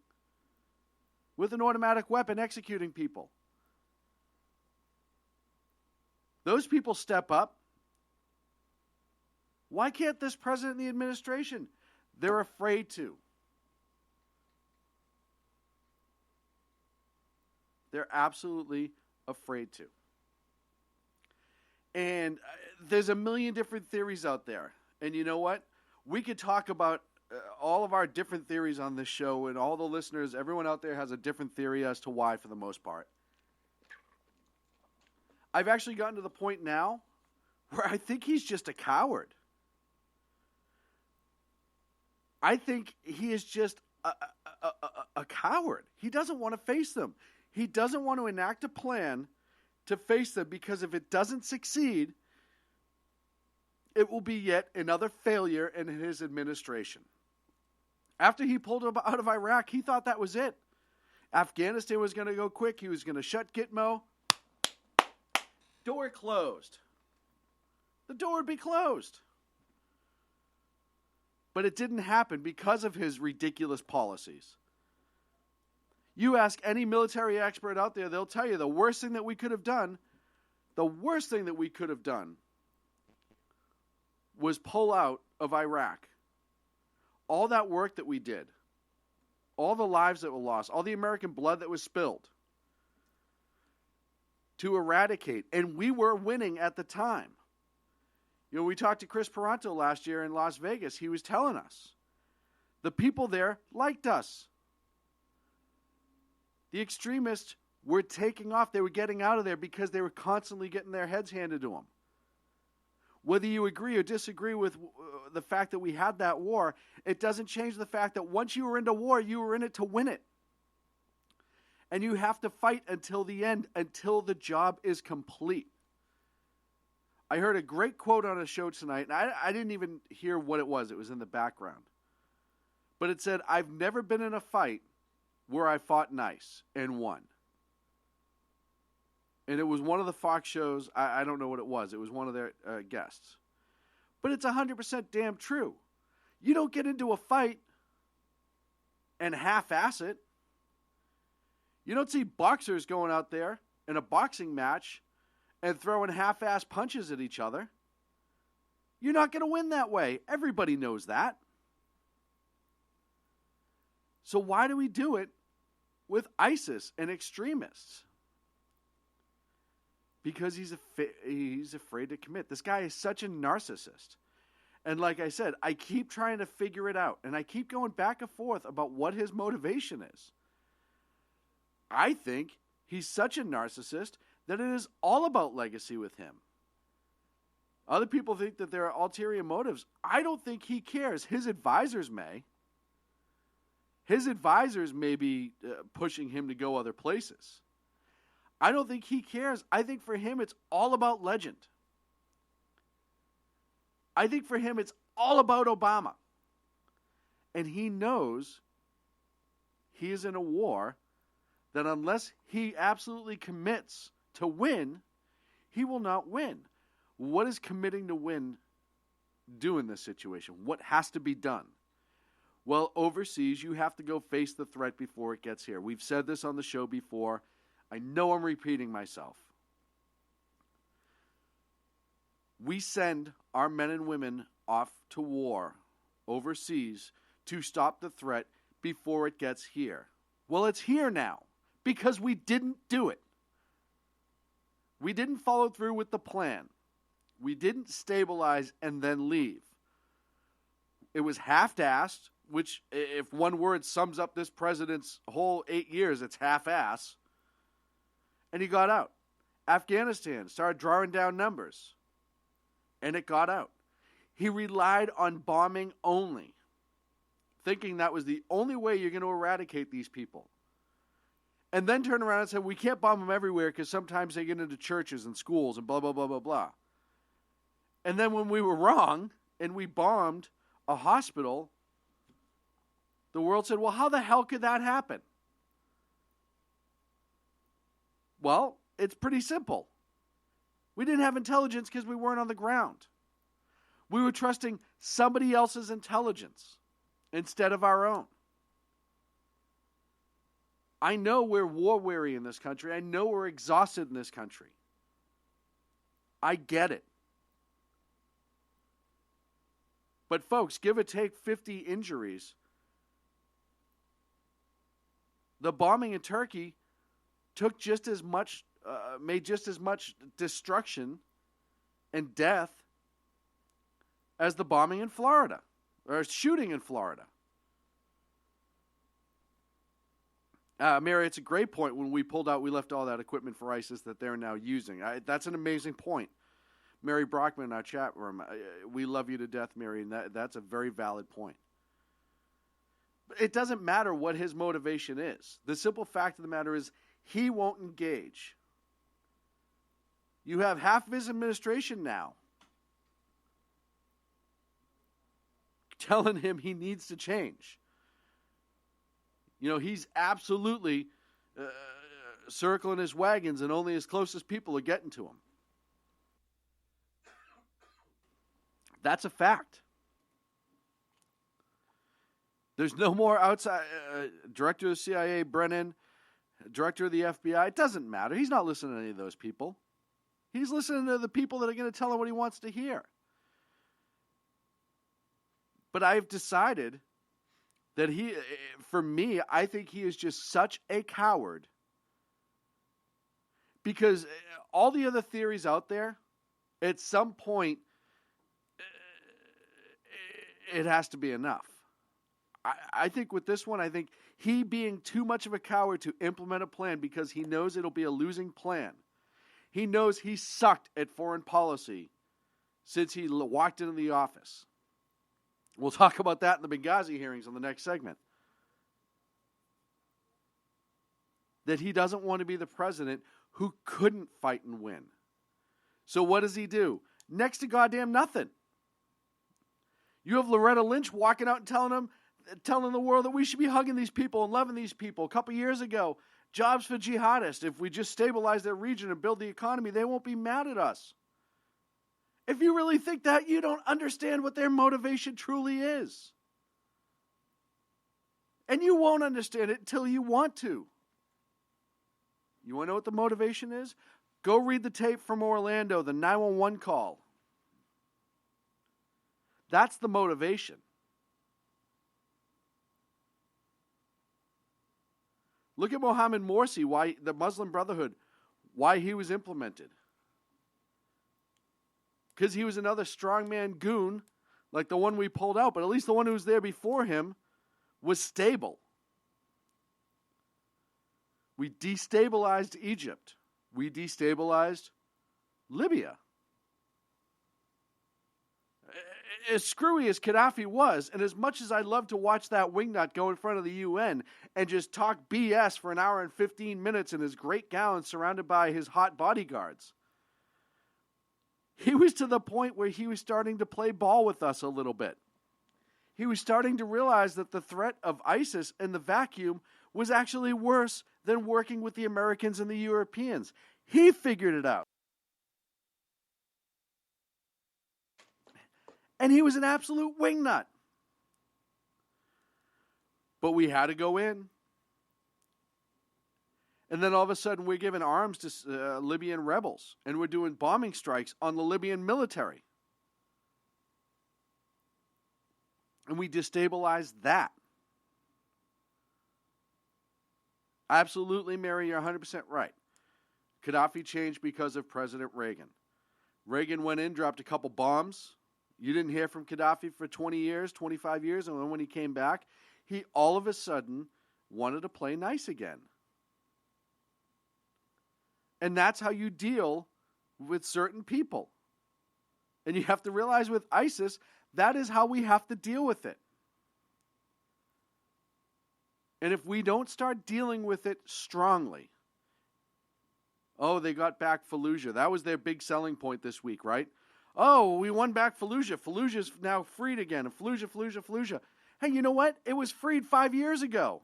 with an automatic weapon executing people. Those people step up. Why can't this president and the administration? They're afraid to. They're absolutely afraid to. And there's a million different theories out there. And you know what? We could talk about all of our different theories on this show, and all the listeners, everyone out there has a different theory as to why for the most part. I've actually gotten to the point now where I think he's just a coward. I think he is just a coward. He doesn't want to face them. He doesn't want to enact a plan to face them, because if it doesn't succeed, it will be yet another failure in his administration. After he pulled out of Iraq, he thought that was it. Afghanistan was going to go quick. He was going to shut Gitmo. Door closed. The door would be closed. But it didn't happen because of his ridiculous policies. You ask any military expert out there, they'll tell you the worst thing that we could have done was pull out of Iraq. All that work that we did, all the lives that were lost, all the American blood that was spilled to eradicate, and we were winning at the time. You know, we talked to Chris Peranto last year in Las Vegas. He was telling us the people there liked us. The extremists were taking off. They were getting out of there because they were constantly getting their heads handed to them. Whether you agree or disagree with the fact that we had that war, it doesn't change the fact that once you were into war, you were in it to win it. And you have to fight until the end, until the job is complete. I heard a great quote on a show tonight, and I didn't even hear what it was. It was in the background. But it said, "I've never been in a fight where I fought nice and won." And it was one of the Fox shows. I don't know what it was. It was one of their guests. But it's 100% damn true. You don't get into a fight and half-ass it. You don't see boxers going out there in a boxing match and throwing half-ass punches at each other. You're not going to win that way. Everybody knows that. So why do we do it with ISIS and extremists? Because he's afraid to commit. This guy is such a narcissist. And like I said, I keep trying to figure it out. And I keep going back and forth about what his motivation is. I think he's such a narcissist that it is all about legacy with him. Other people think that there are ulterior motives. I don't think he cares. His advisors may. His advisors may be pushing him to go other places. I don't think he cares. I think for him it's all about legend. I think for him it's all about Obama. And he knows he is in a war that unless he absolutely commits to win, he will not win. What is committing to win do in this situation? What has to be done? Well, overseas, you have to go face the threat before it gets here. We've said this on the show before. I know I'm repeating myself. We send our men and women off to war overseas to stop the threat before it gets here. Well, it's here now because we didn't do it. We didn't follow through with the plan. We didn't stabilize and then leave. It was half-assed, which if one word sums up this president's whole 8 years, it's half-ass. And he got out. Afghanistan started drawing down numbers. And it got out. He relied on bombing only, thinking that was the only way you're going to eradicate these people. And then turned around and said, we can't bomb them everywhere because sometimes they get into churches and schools and blah, blah, blah, blah, blah. And then when we were wrong and we bombed a hospital, the world said, well, how the hell could that happen? Well, it's pretty simple. We didn't have intelligence because we weren't on the ground. We were trusting somebody else's intelligence instead of our own. I know we're war-weary in this country. I know we're exhausted in this country. I get it. But folks, give or take 50 injuries. The bombing in Turkey took just as much, made just as much destruction and death as the bombing in Florida, or shooting in Florida. Mary, it's a great point. When we pulled out, we left all that equipment for ISIS that they're now using. That's an amazing point. Mary Brockman in our chat room, we love you to death, Mary, and that's a very valid point. It doesn't matter what his motivation is. The simple fact of the matter is he won't engage. You have half of his administration now telling him he needs to change. You know, he's absolutely circling his wagons and only his closest people are getting to him. That's a fact. There's no more outside director of the CIA, Brennan, director of the FBI. It doesn't matter. He's not listening to any of those people. He's listening to the people that are going to tell him what he wants to hear. But I've decided that for me, I think he is just such a coward because all the other theories out there, at some point, it has to be enough. I think with this one, I think he being too much of a coward to implement a plan because he knows it'll be a losing plan. He knows he sucked at foreign policy since he walked into the office. We'll talk about that in the Benghazi hearings on the next segment. That he doesn't want to be the president who couldn't fight and win. So what does he do? Next to goddamn nothing. You have Loretta Lynch walking out and telling the world that we should be hugging these people and loving these people. A couple years ago, jobs for jihadists. If we just stabilize their region and build the economy, they won't be mad at us. If you really think that, you don't understand what their motivation truly is. And you won't understand it until you want to. You want to know what the motivation is? Go read the tape from Orlando, the 911 call. That's the motivation. Look at Mohammed Morsi, why the Muslim Brotherhood, why he was implemented. Because he was another strongman goon, like the one we pulled out, but at least the one who was there before him was stable. We destabilized Egypt. We destabilized Libya. As screwy as Gaddafi was, and as much as I'd love to watch that wingnut go in front of the UN and just talk BS for an hour and 15 minutes in his great gown surrounded by his hot bodyguards, he was to the point where he was starting to play ball with us a little bit. He was starting to realize that the threat of ISIS in the vacuum was actually worse than working with the Americans and the Europeans. He figured it out. And he was an absolute wingnut. But we had to go in. And then all of a sudden we're giving arms to Libyan rebels. And we're doing bombing strikes on the Libyan military. And we destabilized that. Absolutely, Mary, you're 100% right. Gaddafi changed because of President Reagan. Reagan went in, dropped a couple bombs. You didn't hear from Gaddafi for 20 years, 25 years, and then when he came back, he all of a sudden wanted to play nice again. And that's how you deal with certain people. And you have to realize with ISIS, that is how we have to deal with it. And if we don't start dealing with it strongly, oh, they got back Fallujah. That was their big selling point this week, right? Oh, we won back Fallujah. Fallujah's now freed again. And Fallujah. Hey, you know what? It was freed 5 years ago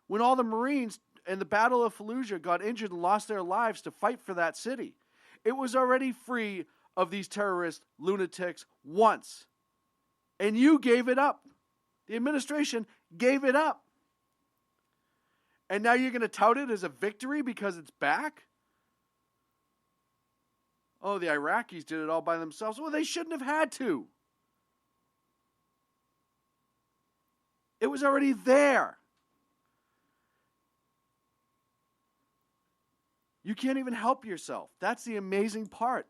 when all the Marines in the Battle of Fallujah got injured and lost their lives to fight for that city. It was already free of these terrorist lunatics once. And you gave it up. The administration gave it up. And now you're going to tout it as a victory because it's back? Oh, the Iraqis did it all by themselves. Well, they shouldn't have had to. It was already there. You can't even help yourself. That's the amazing part.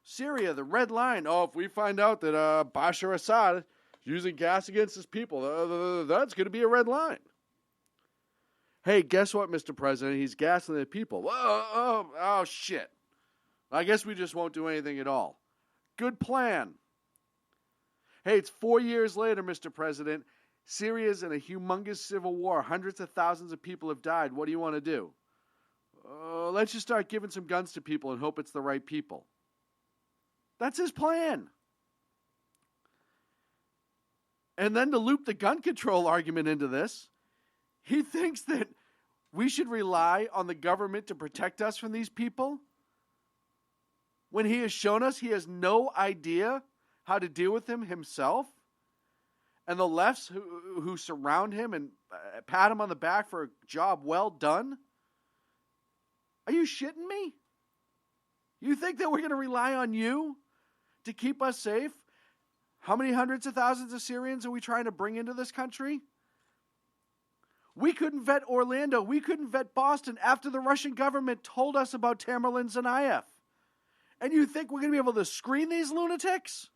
Syria, the red line. Oh, if we find out that Bashar Assad is using gas against his people, that's going to be a red line. Hey, guess what, Mr. President? He's gassing the people. Oh, shit. I guess we just won't do anything at all. Good plan. Hey, it's 4 years later, Mr. President. Syria's in a humongous civil war. Hundreds of thousands of people have died. What do you want to do? Let's just start giving some guns to people and hope it's the right people. That's his plan. And then to loop the gun control argument into this, he thinks that we should rely on the government to protect us from these people when he has shown us he has no idea how to deal with them himself. And the lefts who surround him and pat him on the back for a job well done. Are you shitting me? You think that we're going to rely on you to keep us safe? How many hundreds of thousands of Syrians are we trying to bring into this country? We couldn't vet Orlando. We couldn't vet Boston after the Russian government told us about Tamerlan Tsarnaev. And you think we're going to be able to screen these lunatics?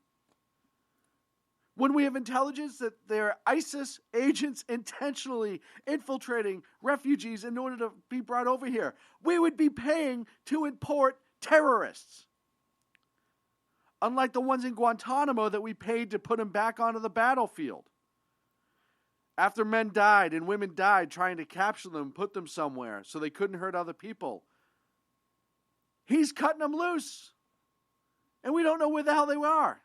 When we have intelligence that they're ISIS agents intentionally infiltrating refugees in order to be brought over here, we would be paying to import terrorists. Unlike the ones in Guantanamo that we paid to put them back onto the battlefield. After men died and women died trying to capture them and put them somewhere so they couldn't hurt other people. He's cutting them loose. And we don't know where the hell they are.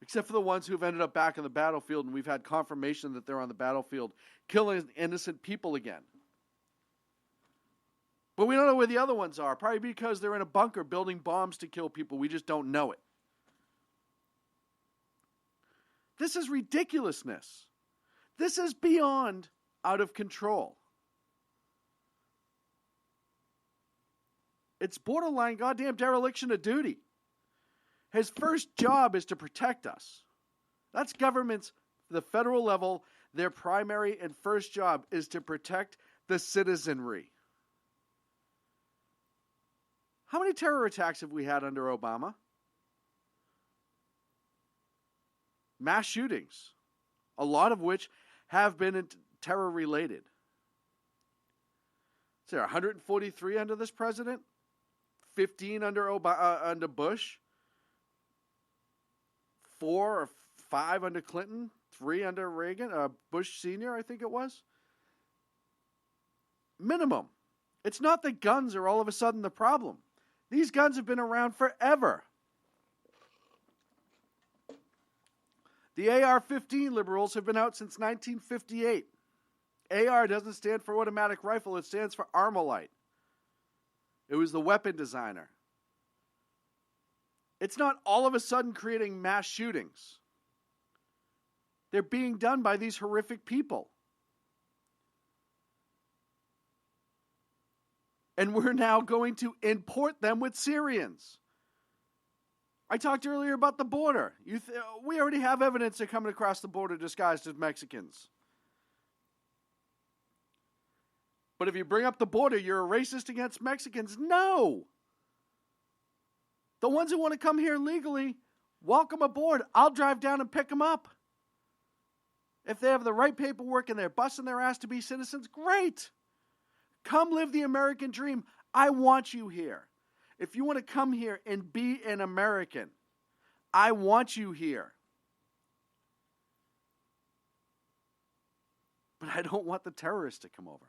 Except for the ones who've ended up back on the battlefield, and we've had confirmation that they're on the battlefield killing innocent people again. But we don't know where the other ones are, probably because they're in a bunker building bombs to kill people. We just don't know it. This is ridiculousness. This is beyond out of control. It's borderline goddamn dereliction of duty. His first job is to protect us. That's government's, the federal level, their primary and first job is to protect the citizenry. How many terror attacks have we had under Obama? Mass shootings, a lot of which have been terror related. Is there 143 under this president? 15 under Bush? 4 or 5 under Clinton? 3 under Reagan? Bush Sr., I think it was? Minimum. It's not that guns are all of a sudden the problem. These guns have been around forever. The AR-15 liberals have been out since 1958. AR doesn't stand for automatic rifle, it stands for Armalite. It was the weapon designer. It's not all of a sudden creating mass shootings. They're being done by these horrific people. And we're now going to import them with Syrians. I talked earlier about the border. We already have evidence they're coming across the border disguised as Mexicans. But if you bring up the border, you're a racist against Mexicans. No! The ones who want to come here legally, welcome aboard. I'll drive down and pick them up. If they have the right paperwork and they're busting their ass to be citizens, great. Come live the American dream. I want you here. If you want to come here and be an American, I want you here. But I don't want the terrorists to come over.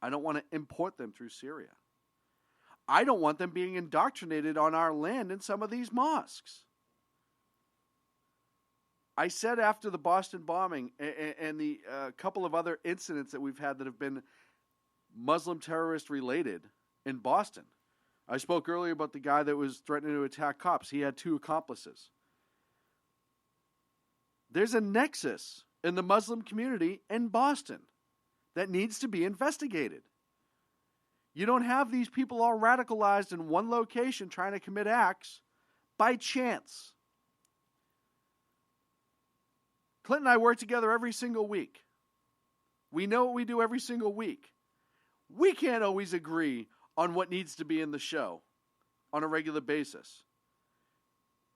I don't want to import them through Syria. I don't want them being indoctrinated on our land in some of these mosques. I said after the Boston bombing and the couple of other incidents that we've had that have been Muslim terrorist related in Boston. I spoke earlier about the guy that was threatening to attack cops. He had 2 accomplices. There's a nexus in the Muslim community in Boston that needs to be investigated. You don't have these people all radicalized in one location trying to commit acts by chance. Clint and I work together every single week. We know what we do every single week. We can't always agree on what needs to be in the show on a regular basis.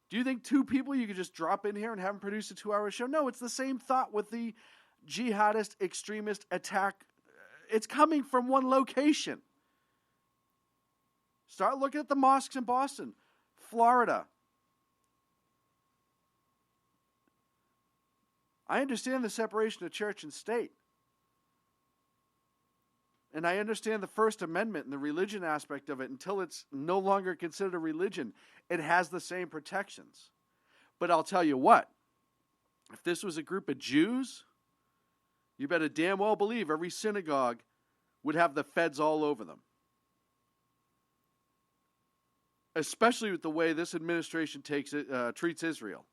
Do you think 2 people you could just drop in here and have them produce a 2-hour show? No, it's the same thought with the jihadist extremist attack. It's coming from one location. Start looking at the mosques in Boston, Florida. I understand the separation of church and state. And I understand the First Amendment and the religion aspect of it. Until it's no longer considered a religion, it has the same protections. But I'll tell you what, if this was a group of Jews, you better damn well believe every synagogue would have the feds all over them. Especially with the way this administration treats Israel.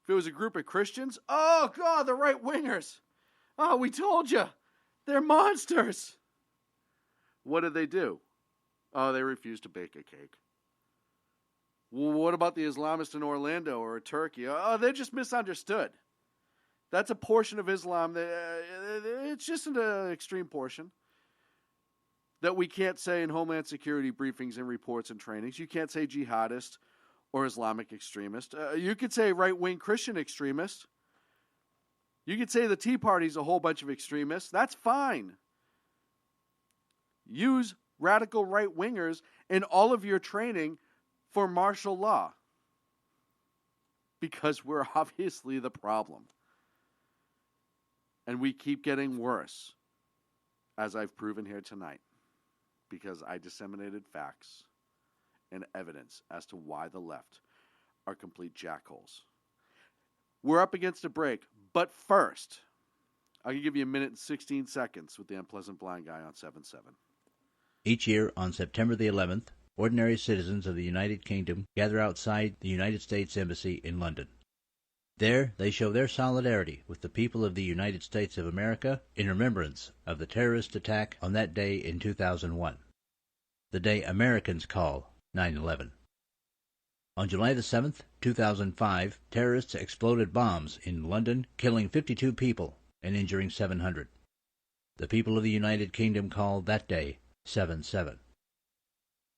If it was a group of Christians, oh God, the right-wingers. Oh, we told you. They're monsters. What did they do? Oh, they refused to bake a cake. Well, what about the Islamists in Orlando or Turkey? Oh, they're just misunderstood. That's a portion of Islam. It's just an extreme portion that we can't say in Homeland Security briefings and reports and trainings. You can't say jihadist or Islamic extremist. You could say right-wing Christian extremist. You could say the Tea Party's a whole bunch of extremists. That's fine. Use radical right-wingers in all of your training for martial law. Because we're obviously the problem. And we keep getting worse, as I've proven here tonight. Because I disseminated facts and evidence as to why the left are complete jackholes. We're up against a break. But first, I can give you a minute and 16 seconds with the Unpleasant Blind Guy on 7-7. Each year on September the 11th, ordinary citizens of the United Kingdom gather outside the United States Embassy in London. There, they show their solidarity with the people of the United States of America in remembrance of the terrorist attack on that day in 2001, the day Americans call 9/11. On July the 7th, 2005, terrorists exploded bombs in London, killing 52 people and injuring 700. The people of the United Kingdom call that day 7/7.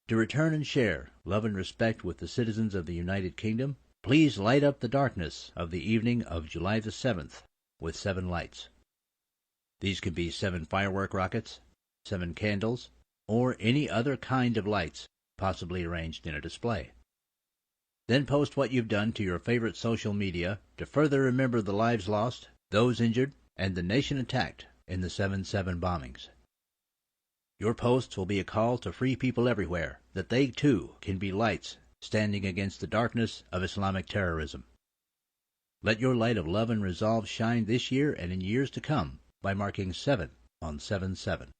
To return and share love and respect with the citizens of the United Kingdom, please light up the darkness of the evening of July the 7th with 7 lights. These can be 7 firework rockets, 7 candles, or any other kind of lights possibly arranged in a display. Then post what you've done to your favorite social media to further remember the lives lost, those injured, and the nation attacked in the 7/7 bombings. Your posts will be a call to free people everywhere that they too can be lights standing against the darkness of Islamic terrorism. Let your light of love and resolve shine this year and in years to come by marking 7 on 7/7.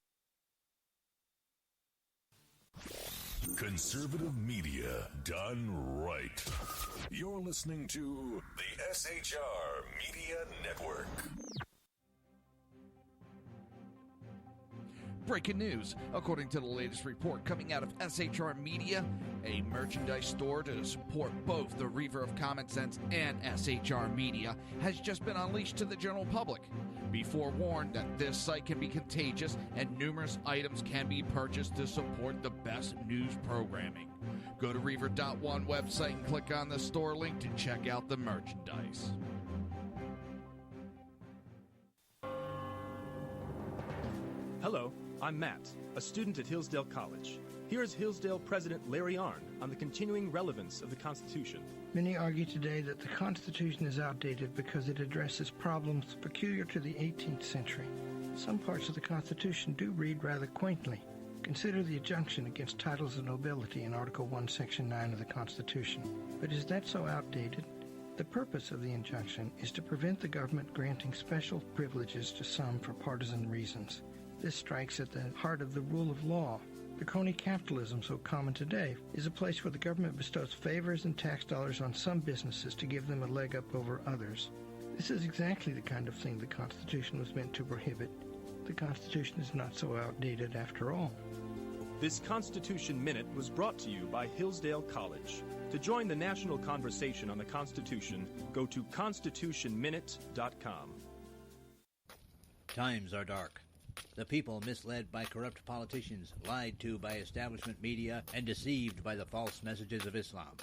Conservative media done right. You're listening to the SHR Media Network. Breaking news. According to the latest report coming out of SHR Media, a merchandise store to support both the Reaver of Common Sense and SHR Media has just been unleashed to the general public. Be forewarned that this site can be contagious and numerous items can be purchased to support the best news programming. Go to Reaver.one website and click on the store link to check out the merchandise. Hello, I'm Matt, a student at Hillsdale College. Here is Hillsdale President Larry Arnn on the continuing relevance of the Constitution. Many argue today that the Constitution is outdated because it addresses problems peculiar to the 18th century. Some parts of the Constitution do read rather quaintly. Consider the injunction against titles of nobility in Article 1, Section 9 of the Constitution. But is that so outdated? The purpose of the injunction is to prevent the government granting special privileges to some for partisan reasons. This strikes at the heart of the rule of law. The crony capitalism so common today is a place where the government bestows favors and tax dollars on some businesses to give them a leg up over others. This is exactly the kind of thing the Constitution was meant to prohibit. The Constitution is not so outdated after all. This Constitution Minute was brought to you by Hillsdale College. To join the national conversation on the Constitution, go to constitutionminute.com. Times are dark. The people misled by corrupt politicians, lied to by establishment media, and deceived by the false messages of Islam.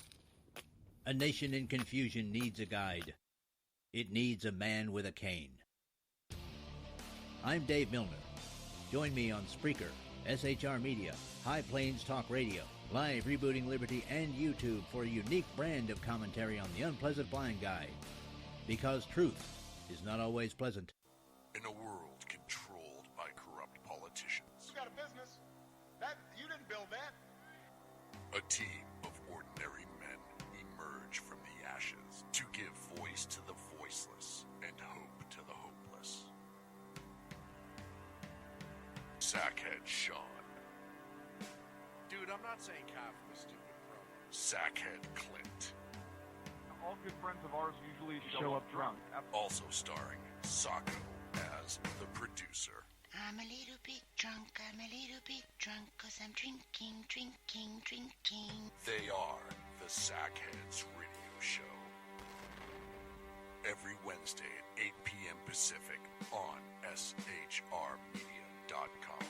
A nation in confusion needs a guide. It needs a man with a cane. I'm Dave Milner. Join me on Spreaker, SHR Media, High Plains Talk Radio, Live Rebooting Liberty, and YouTube for a unique brand of commentary on the unpleasant blind guide. Because truth is not always pleasant. In a world controlled by corrupt politicians, You got a business. That you didn't build that. a team of ordinary men emerge from the ashes to give voice to the voiceless and hope to the hopeless. Sackhead Sean, Dude, I'm not saying coffee was stupid, bro. Sackhead Clint, All good friends of ours usually show up drunk. also starring Sacco as the producer. I'm a little bit drunk, 'cause I'm drinking. They are the Sackheads Radio Show. Every Wednesday at 8 p.m. Pacific on SHRmedia.com.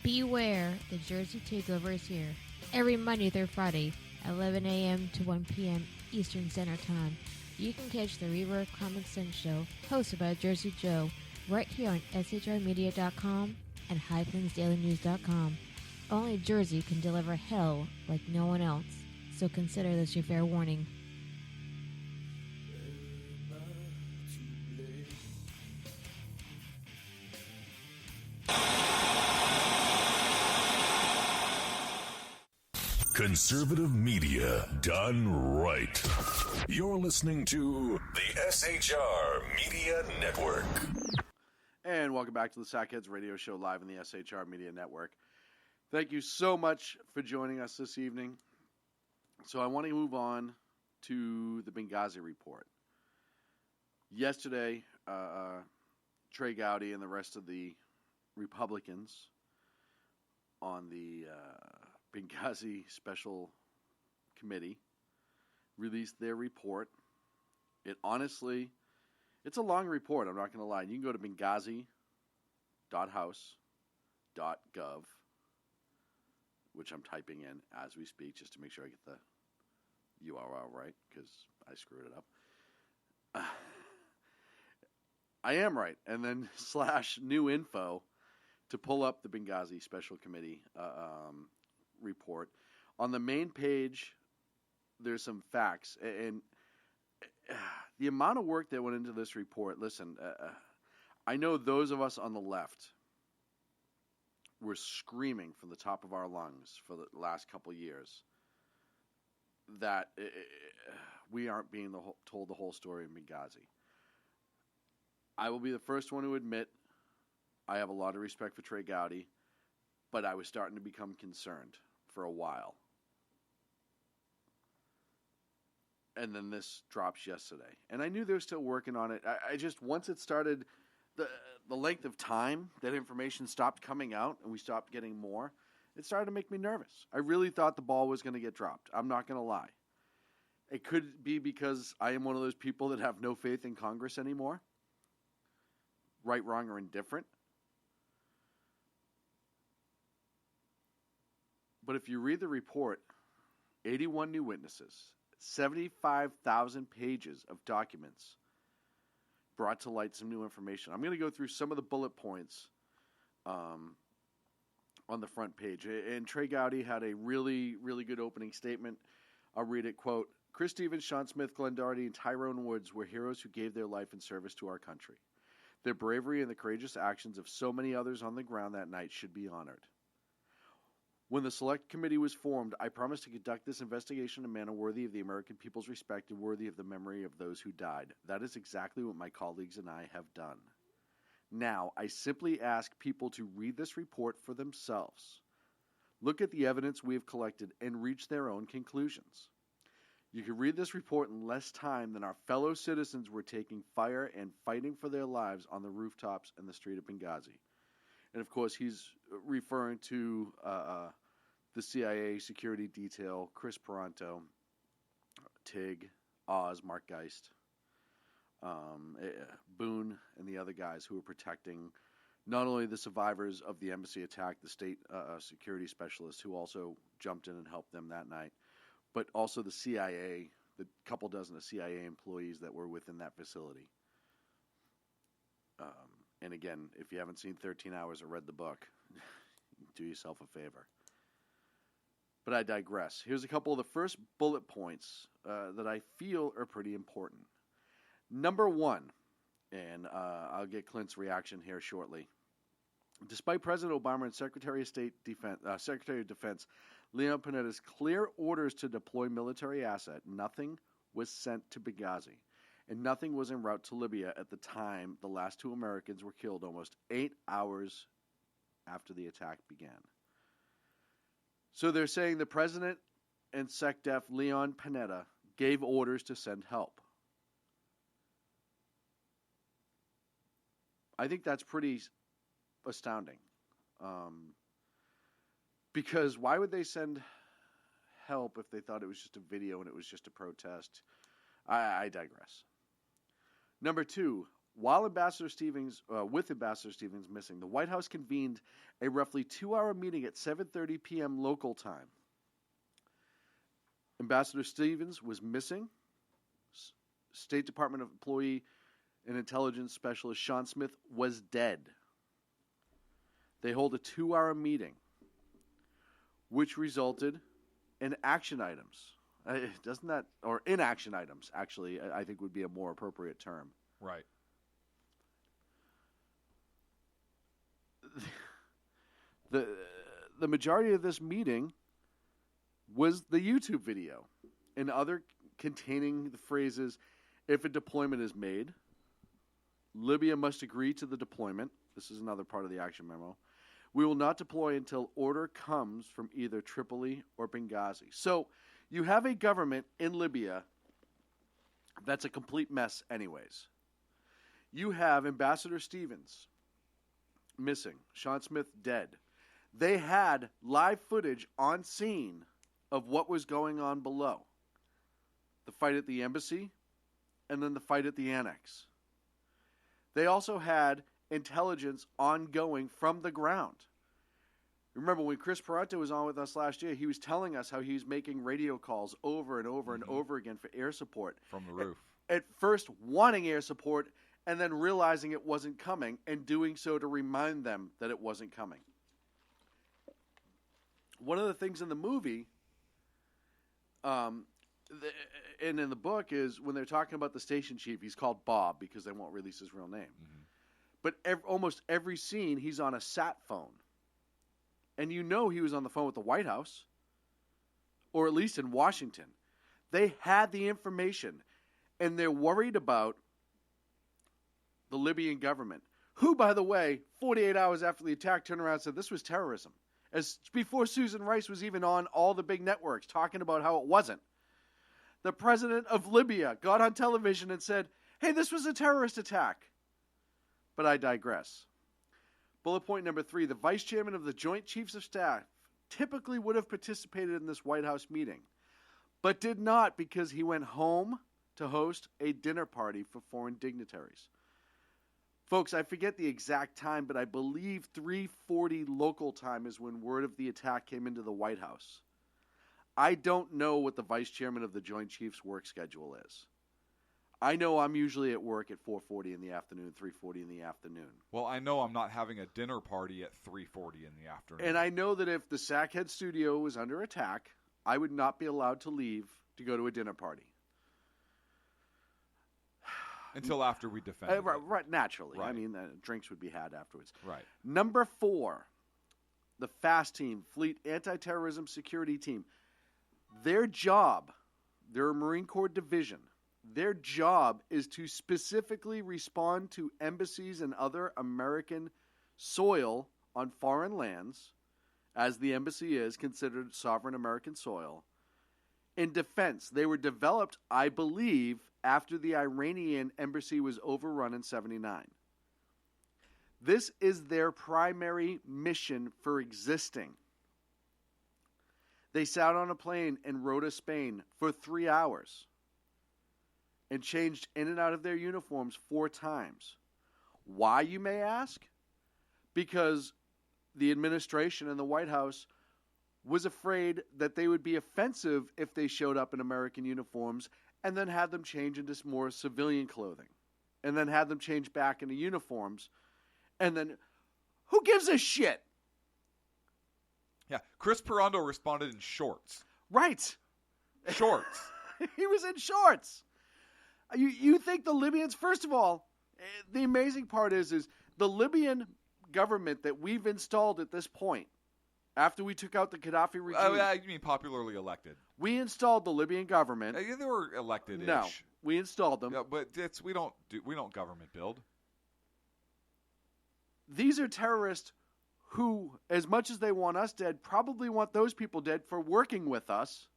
Beware, the Jersey Takeover is here. Every Monday through Friday, 11 a.m. to 1 p.m. Eastern Standard Time. You can catch the Reaver of Common Sense show, hosted by Jersey Joe, right here on SHRmedia.com and HighPlainsDailyNews.com. Only Jersey can deliver hell like no one else, so consider this your fair warning. Conservative media done right. You're listening to the SHR Media Network. And welcome back to the Sackheads Radio Show live in the SHR Media Network. Thank you so much for joining us this evening. So I want to move on to the Benghazi Report. Yesterday, Trey Gowdy and the rest of the Republicans on the Benghazi Special Committee released their report. It's a long report, I'm not going to lie. You can go to benghazi.house.gov, which I'm typing in as we speak just to make sure I get the URL right because I screwed it up. I am right. And then / new info to pull up the Benghazi Special Committee report. On the main page, there's some facts. And the amount of work that went into this report, listen, I know those of us on the left were screaming from the top of our lungs for the last couple of years that we aren't being told the whole story in Benghazi. I will be the first one to admit I have a lot of respect for Trey Gowdy, but I was starting to become concerned for a while. And then this drops yesterday. And I knew they were still working on it. I just, once it started, the length of time that information stopped coming out and we stopped getting more, it started to make me nervous. I really thought the ball was going to get dropped. I'm not going to lie. It could be because I am one of those people that have no faith in Congress anymore. Right, wrong, or indifferent. But if you read the report, 81 new witnesses, 75,000 pages of documents brought to light some new information. I'm going to go through some of the bullet points on the front page. And Trey Gowdy had a really, really good opening statement. I'll read it, quote, Chris Stevens, Sean Smith, Glenn Doherty, and Tyrone Woods were heroes who gave their life in service to our country. Their bravery and the courageous actions of so many others on the ground that night should be honored. When the Select Committee was formed, I promised to conduct this investigation in a manner worthy of the American people's respect and worthy of the memory of those who died. That is exactly what my colleagues and I have done. Now, I simply ask people to read this report for themselves, look at the evidence we have collected, and reach their own conclusions. You can read this report in less time than our fellow citizens were taking fire and fighting for their lives on the rooftops and the street of Benghazi. And, of course, he's referring to the CIA security detail, Chris Paranto, Tig, Oz, Mark Geist, Boone, and the other guys who were protecting not only the survivors of the embassy attack, the state security specialists who also jumped in and helped them that night, but also the CIA, the couple dozen of CIA employees that were within that facility. And again, if you haven't seen 13 Hours or read the book, do yourself a favor. But I digress. Here's a couple of the first bullet points that I feel are pretty important. Number one, and I'll get Clint's reaction here shortly. Despite President Obama and Secretary of Defense Leon Panetta's clear orders to deploy military asset, nothing was sent to Benghazi, and nothing was en route to Libya at the time the last 2 Americans were killed almost 8 hours after the attack began. So they're saying the President and SecDef Leon Panetta gave orders to send help. I think that's pretty astounding. Because why would they send help if they thought it was just a video and it was just a protest? I digress. Number two, with Ambassador Stevens missing, the White House convened a roughly 2-hour meeting at 7:30 p.m. local time. Ambassador Stevens was missing. State Department employee and intelligence specialist Sean Smith was dead. They hold a 2-hour meeting, which resulted in action items. Inaction items, actually, I think would be a more appropriate term. Right. The majority of this meeting was the YouTube video and other containing the phrases, if a deployment is made, Libya must agree to the deployment. This is another part of the action memo. We will not deploy until order comes from either Tripoli or Benghazi. So you have a government in Libya that's a complete mess anyways. You have Ambassador Stevens missing, Sean Smith dead. They had live footage on scene of what was going on below. The fight at the embassy and then the fight at the annex. They also had intelligence ongoing from the ground. Remember when Chris Paronto was on with us last year, he was telling us how he was making radio calls over and over and over again for air support. From the roof. At first wanting air support and then realizing it wasn't coming and doing so to remind them that it wasn't coming. One of the things in the movie and in the book is when they're talking about the station chief, he's called Bob because they won't release his real name. But almost every scene, he's on a sat phone. And you know he was on the phone with the White House, or at least in Washington. They had the information, and they're worried about the Libyan government, who, by the way, 48 hours after the attack, turned around and said this was terrorism. As before Susan Rice was even on all the big networks talking about how it wasn't. The president of Libya got on television and said, hey, this was a terrorist attack. But I digress. Bullet point number 3, the vice chairman of the Joint Chiefs of Staff typically would have participated in this White House meeting, but did not because he went home to host a dinner party for foreign dignitaries. Folks, I forget the exact time, but I believe 3:40 local time is when word of the attack came into the White House. I don't know what the vice chairman of the Joint Chiefs work schedule is. I know I'm usually at work at 4:40 in the afternoon, 3:40 in the afternoon. Well, I know I'm not having a dinner party at 3:40 in the afternoon. And I know that if the Sackhead studio was under attack, I would not be allowed to leave to go to a dinner party. Until after we defend right, naturally. Right. I mean, drinks would be had afterwards. Right. Number 4, the FAST team, Fleet Anti-Terrorism Security Team. Their job, they're a Marine Corps division. Their job is to specifically respond to embassies and other American soil on foreign lands, as the embassy is considered sovereign American soil. In defense, they were developed, I believe, after the Iranian embassy was overrun in 1979. This is their primary mission for existing. They sat on a plane in Rota, Spain for 3 hours and changed in and out of their uniforms 4 times. Why, you may ask? Because the administration and the White House was afraid that they would be offensive if they showed up in American uniforms and then had them change into more civilian clothing and then had them change back into uniforms. And then, who gives a shit? Yeah, Chris Paronto responded in shorts. Right. Shorts. He was in shorts. You think the Libyans, first of all, the amazing part is the Libyan government that we've installed at this point, after we took out the Gaddafi regime. You mean popularly elected? We installed the Libyan government. Yeah, they were elected-ish. No, we installed them. Yeah, but we don't government build. These are terrorists who, as much as they want us dead, probably want those people dead for working with us.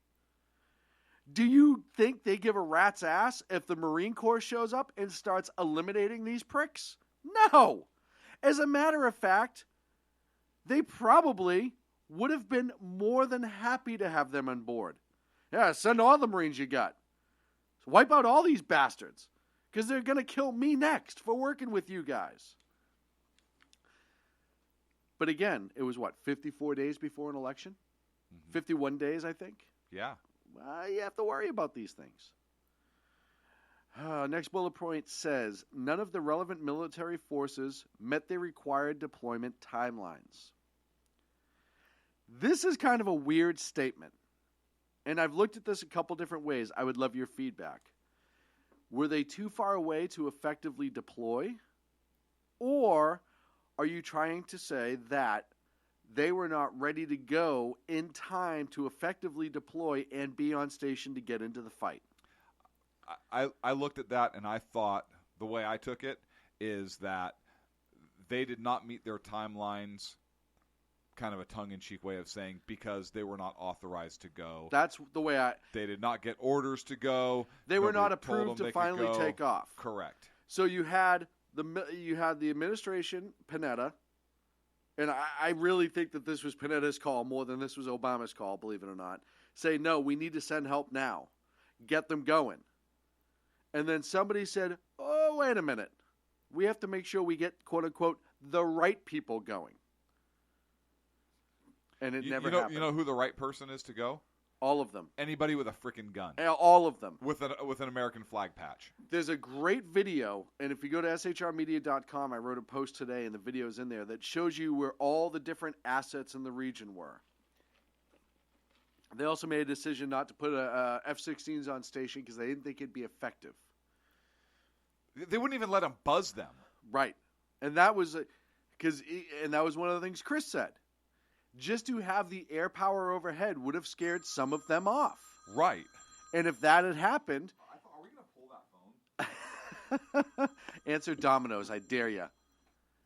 Do you think they give a rat's ass if the Marine Corps shows up and starts eliminating these pricks? No. As a matter of fact, they probably would have been more than happy to have them on board. Yeah, send all the Marines you got. Wipe out all these bastards, because they're going to kill me next for working with you guys. But again, it was 54 days before an election? 51 days, I think? Yeah. You have to worry about these things. Next bullet point says, none of the relevant military forces met their required deployment timelines. This is kind of a weird statement, and I've looked at this a couple different ways. I would love your feedback. Were they too far away to effectively deploy? Or are you trying to say that they were not ready to go in time to effectively deploy and be on station to get into the fight? I looked at that and I thought, the way I took it, is that they did not meet their timelines, kind of a tongue-in-cheek way of saying, because they were not auzed to go. That's the way They did not get orders to go. They were not Nobody told approved them to they could finally go. take off. Correct. So you had the administration, Panetta, and I really think that this was Panetta's call more than this was Obama's call, believe it or not, say, no, we need to send help now. Get them going. And then somebody said, oh, wait a minute. We have to make sure we get, quote unquote, the right people going. And it never happened. You know who the right person is to go? All of them. Anybody with a freaking gun. All of them. With an American flag patch. There's a great video, and if you go to shrmedia.com, I wrote a post today, and the video's in there, that shows you where all the different assets in the region were. They also made a decision not to put F-16s on station because they didn't think it'd be effective. They wouldn't even let them buzz them. Right. And that was one of the things Chris said. Just to have the air power overhead would have scared some of them off. Right. And if that had happened... Are we going to pull that phone? Answer Domino's, I dare ya.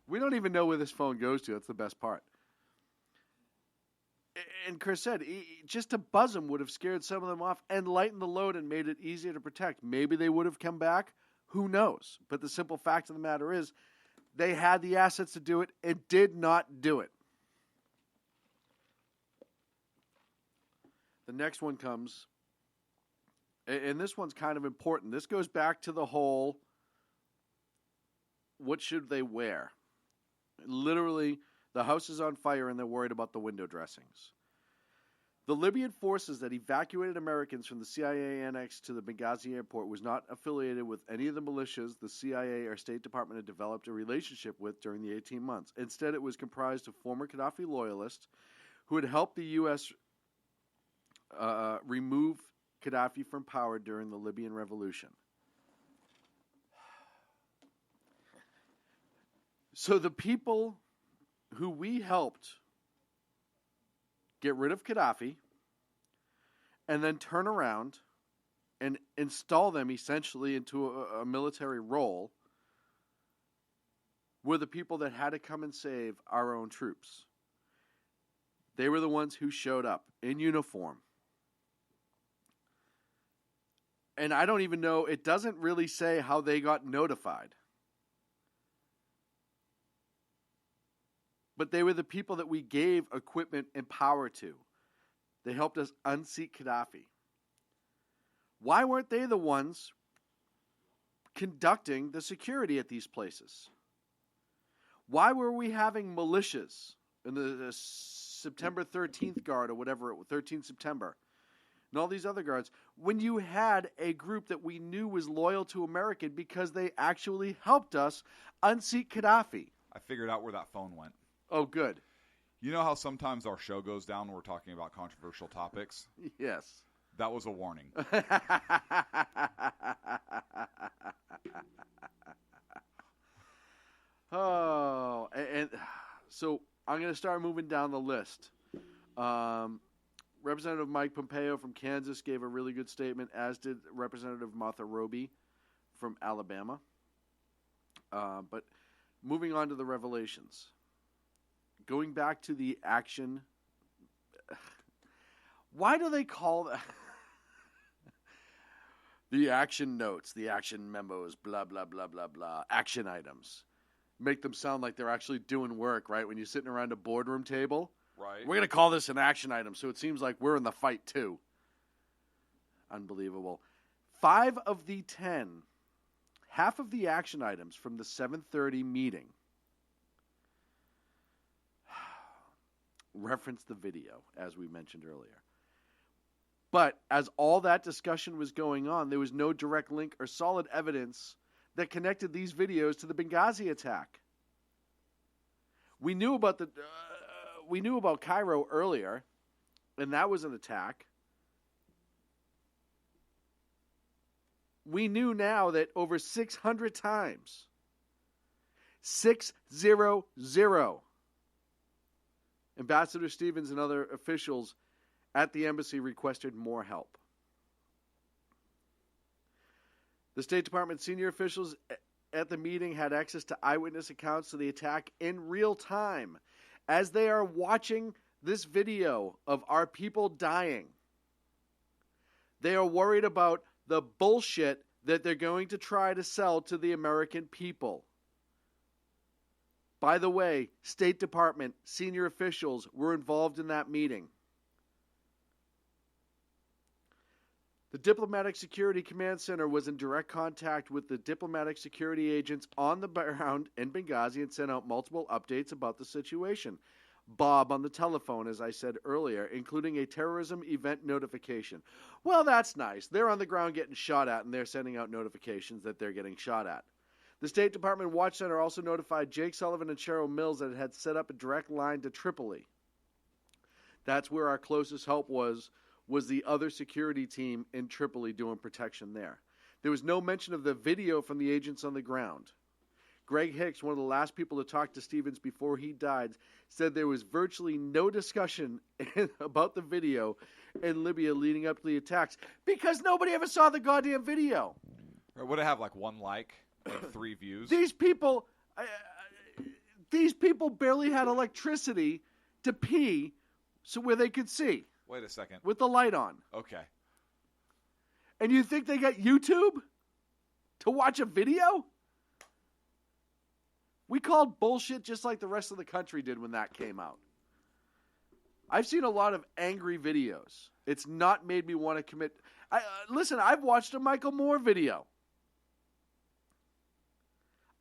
We don't even know where this phone goes to. That's the best part. And Chris said, just to buzz them would have scared some of them off and lightened the load and made it easier to protect. Maybe they would have come back. Who knows? But the simple fact of the matter is they had the assets to do it and did not do it. The next one comes, and this one's kind of important. This goes back to the whole, what should they wear? Literally, the house is on fire and they're worried about the window dressings. The Libyan forces that evacuated Americans from the CIA annex to the Benghazi Airport was not affiliated with any of the militias the CIA or State Department had developed a relationship with during the 18 months. Instead, it was comprised of former Gaddafi loyalists who had helped the U.S. Remove Gaddafi from power during the Libyan Revolution. So the people who we helped get rid of Gaddafi and then turn around and install them essentially into a military role were the people that had to come and save our own troops. They were the ones who showed up in uniform. And I don't even know, it doesn't really say how they got notified. But they were the people that we gave equipment and power to. They helped us unseat Gaddafi. Why weren't they the ones conducting the security at these places? Why were we having militias in the September 13th Guard or whatever, 13th September, and all these other guards, when you had a group that we knew was loyal to America because they actually helped us unseat Gaddafi? I figured out where that phone went. Oh, good. You know how sometimes our show goes down when we're talking about controversial topics? Yes. That was a warning. Oh, and so I'm going to start moving down the list. Representative Mike Pompeo from Kansas gave a really good statement, as did Representative Martha Roby from Alabama. But moving on to the revelations. Going back to the action, why do they call that the action notes, the action memos, blah, blah, blah, blah, blah, action items? Make them sound like they're actually doing work, right? When you're sitting around a boardroom table. Right. We're going to call this an action item, so it seems like we're in the fight too. Unbelievable. 5 of the 10, half of the action items from the 7:30 meeting reference the video, as we mentioned earlier. But as all that discussion was going on, there was no direct link or solid evidence that connected these videos to the Benghazi attack. We knew about Cairo earlier, and that was an attack. We knew now that over 600 times, 600, Ambassador Stevens and other officials at the embassy requested more help. The State Department senior officials at the meeting had access to eyewitness accounts to the attack in real time as they are watching this video of our people dying. They are worried about the bullshit that they're going to try to sell to the American people. By the way, State Department senior officials were involved in that meeting. The Diplomatic Security Command Center was in direct contact with the diplomatic security agents on the ground in Benghazi and sent out multiple updates about the situation. Bob on the telephone, as I said earlier, including a terrorism event notification. Well, that's nice. They're on the ground getting shot at, and they're sending out notifications that they're getting shot at. The State Department Watch Center also notified Jake Sullivan and Cheryl Mills that it had set up a direct line to Tripoli. That's where our closest help was the other security team in Tripoli doing protection there. There was no mention of the video from the agents on the ground. Greg Hicks, one of the last people to talk to Stevens before he died, said there was virtually no discussion about the video in Libya leading up to the attacks because nobody ever saw the goddamn video. Would it have like 1 like and 3 views? These people barely had electricity to pee so where they could see. Wait a second. With the light on. Okay. And you think they got YouTube to watch a video? We called bullshit just like the rest of the country did when that came out. I've seen a lot of angry videos. It's not made me want to commit. Listen, I've watched a Michael Moore video.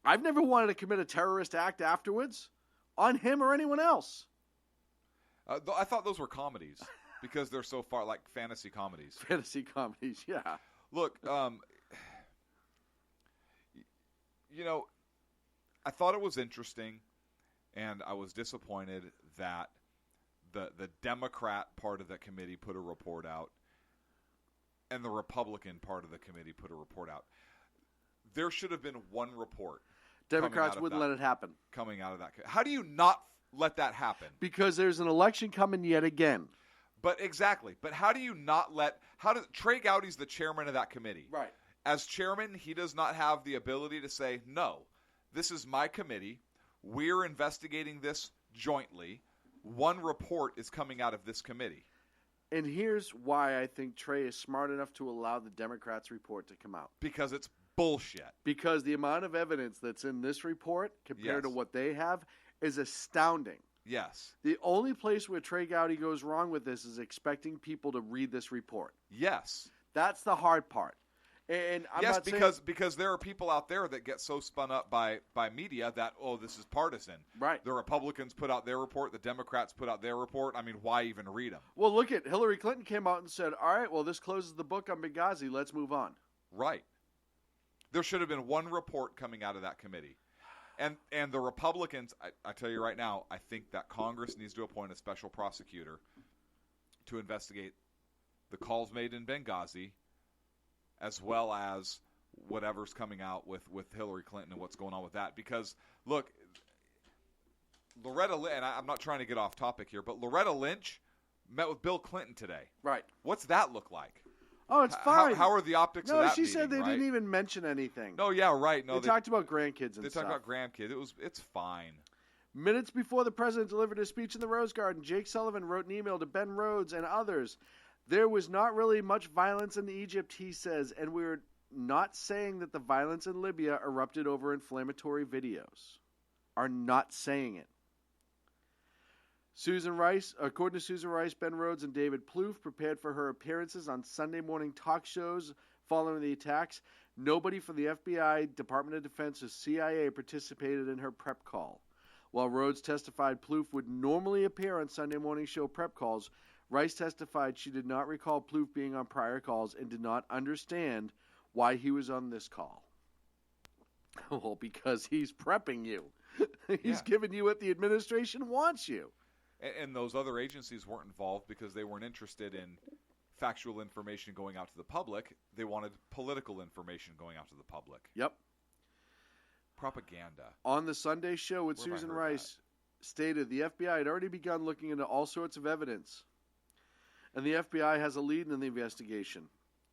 I've never wanted to commit a terrorist act afterwards on him or anyone else. I thought those were comedies because they're so far like fantasy comedies. Fantasy comedies, yeah. Look, I thought it was interesting, and I was disappointed that the Democrat part of the committee put a report out, and the Republican part of the committee put a report out. There should have been one report. Democrats wouldn't let it happen. Coming out of that. How do you not let that happen? Because there's an election coming yet again. But exactly. But how do you not let Trey Gowdy's the chairman of that committee. Right. As chairman, he does not have the ability to say, no, this is my committee. We're investigating this jointly. One report is coming out of this committee. And here's why I think Trey is smart enough to allow the Democrats' report to come out. Because it's bullshit. Because the amount of evidence that's in this report compared to Yes. what they have is astounding. Yes. The only place where Trey Gowdy goes wrong with this is expecting people to read this report. Yes. That's the hard part. And I'm yes, not because there are people out there that get so spun up by media that, oh, this is partisan. Right. The Republicans put out their report. The Democrats put out their report. I mean, why even read them? Well, look at Hillary Clinton came out and said, all right, well, this closes the book on Benghazi. Let's move on. Right. There should have been one report coming out of that committee. And the Republicans, I tell you right now, I think that Congress needs to appoint a special prosecutor to investigate the calls made in Benghazi, as well as whatever's coming out with Hillary Clinton and what's going on with that. Because, look, Loretta, and I'm not trying to get off topic here, but Loretta Lynch met with Bill Clinton today. Right. What's that look like? Oh, it's fine. How are the optics of that No, she meeting, said they right? didn't even mention anything. No, yeah, right. No, they talked about grandkids and They stuff. talked about grandkids. It's fine. Minutes before the president delivered his speech in the Rose Garden, Jake Sullivan wrote an email to Ben Rhodes and others. There was not really much violence in Egypt, he says, and we're not saying that the violence in Libya erupted over inflammatory videos. Are not saying it. Susan Rice, according to Susan Rice, Ben Rhodes and David Plouffe prepared for her appearances on Sunday morning talk shows following the attacks. Nobody from the FBI, Department of Defense, or CIA participated in her prep call. While Rhodes testified Plouffe would normally appear on Sunday morning show prep calls, Rice testified she did not recall Plouffe being on prior calls and did not understand why he was on this call. Well, because he's prepping you. He's giving you what the administration wants you. And those other agencies weren't involved because they weren't interested in factual information going out to the public. They wanted political information going out to the public. Yep. Propaganda. On the Sunday show with Susan Rice stated the FBI had already begun looking into all sorts of evidence. And the FBI has a lead in the investigation.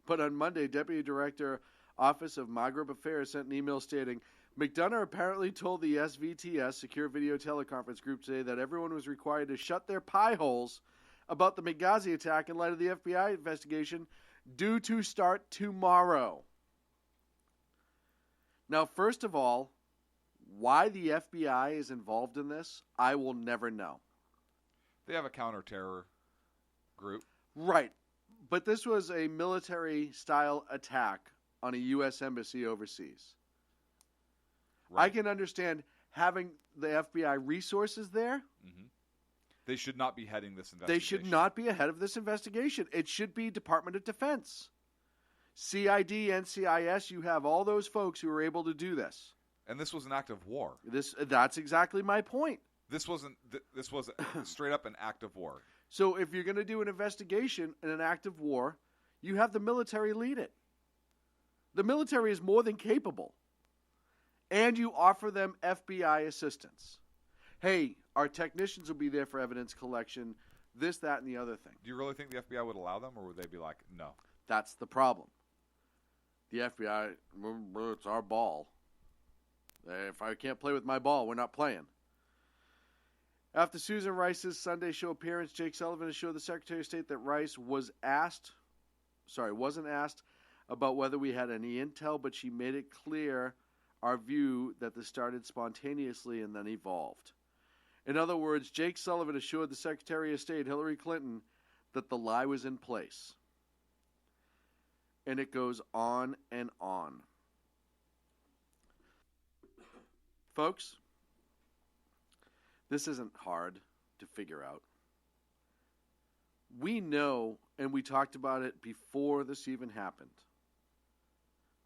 But on Monday, Deputy Director, Office of Maghreb Affairs sent an email stating, McDonough apparently told the SVTS, Secure Video Teleconference Group, today that everyone was required to shut their pie holes about the Benghazi attack in light of the FBI investigation due to start tomorrow. Now, first of all, why the FBI is involved in this, I will never know. They have a counter-terror group. Right. But this was a military-style attack on a U.S. embassy overseas. Right. I can understand having the FBI resources there. Mm-hmm. They should not be heading this investigation. They should not be ahead of this investigation. It should be Department of Defense. CID, NCIS, you have all those folks who are able to do this. And this was an act of war. That's exactly my point. This was straight up an act of war. So if you're going to do an investigation in an act of war, you have the military lead it. The military is more than capable. And you offer them FBI assistance. Hey, our technicians will be there for evidence collection, this, that, and the other thing. Do you really think the FBI would allow them, or would they be like, no? That's the problem. The FBI, it's our ball. If I can't play with my ball, we're not playing. After Susan Rice's Sunday show appearance, Jake Sullivan assured the Secretary of State that Rice wasn't asked about whether we had any intel, but she made it clear our view that this started spontaneously and then evolved. In other words, Jake Sullivan assured the Secretary of State, Hillary Clinton, that the lie was in place. And it goes on and on. Folks, this isn't hard to figure out. We know, and we talked about it before this even happened,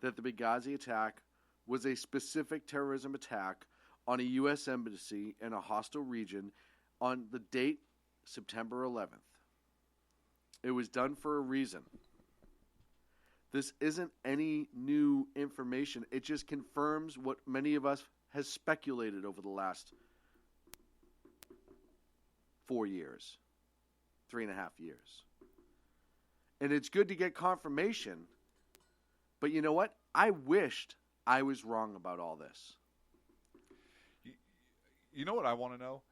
that the Benghazi attack was a specific terrorism attack on a U.S. embassy in a hostile region on the date September 11th. It was done for a reason. This isn't any new information. It just confirms what many of us has speculated over the last 4 years, 3.5 years. And it's good to get confirmation, but you know what? I wished I was wrong about all this. You know what I want to know?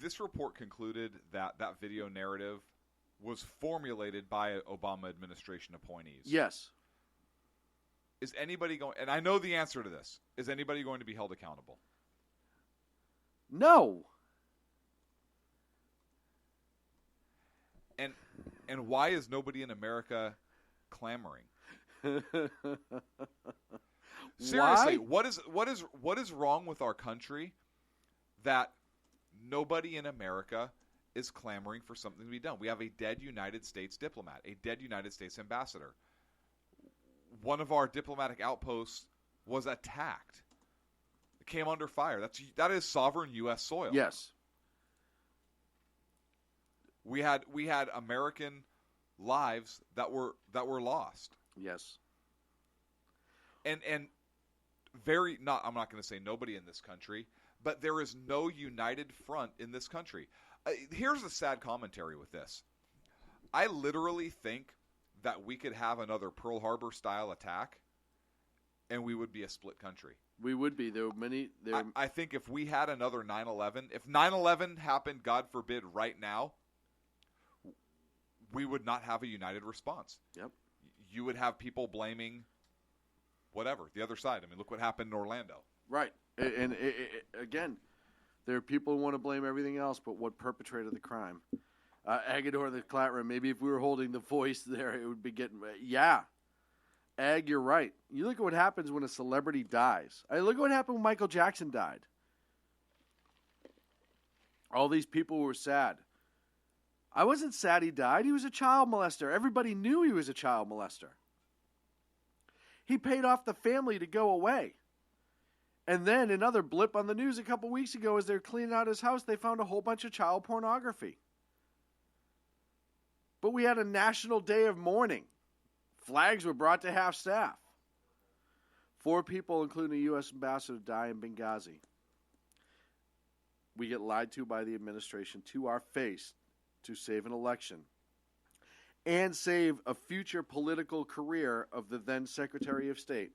This report concluded that that video narrative was formulated by Obama administration appointees. Yes. Is anybody going, and I know the answer to this, is anybody going to be held accountable? No. And why is nobody in America clamoring? Seriously, what is wrong with our country that nobody in America is clamoring for something to be done? We have a dead United States diplomat, a dead United States ambassador. One of our diplomatic outposts was attacked. It came under fire. That is sovereign U.S. soil. Yes. We had American lives that were lost. Yes. And I'm not going to say nobody in this country, but there is no united front in this country. Here's the sad commentary with this. I literally think that we could have another Pearl Harbor style attack and we would be a split country. We would be. There were many. I think if we had another 9/11, if 9/11 happened, God forbid, right now, we would not have a united response. Yep. You would have people blaming whatever, the other side. I mean, look what happened in Orlando. Right. And again, there are people who want to blame everything else but what perpetrated the crime. Agador the Clattrum, maybe if we were holding the voice there, it would be getting... Yeah. Ag, you're right. You look at what happens when a celebrity dies. Look at what happened when Michael Jackson died. All these people were sad. I wasn't sad he died. He was a child molester. Everybody knew he was a child molester. He paid off the family to go away. And then another blip on the news a couple weeks ago as they're cleaning out his house, they found a whole bunch of child pornography. But we had a national day of mourning. Flags were brought to half staff. 4 people, including a U.S. ambassador, die in Benghazi. We get lied to by the administration to our face to save an election and save a future political career of the then Secretary of State.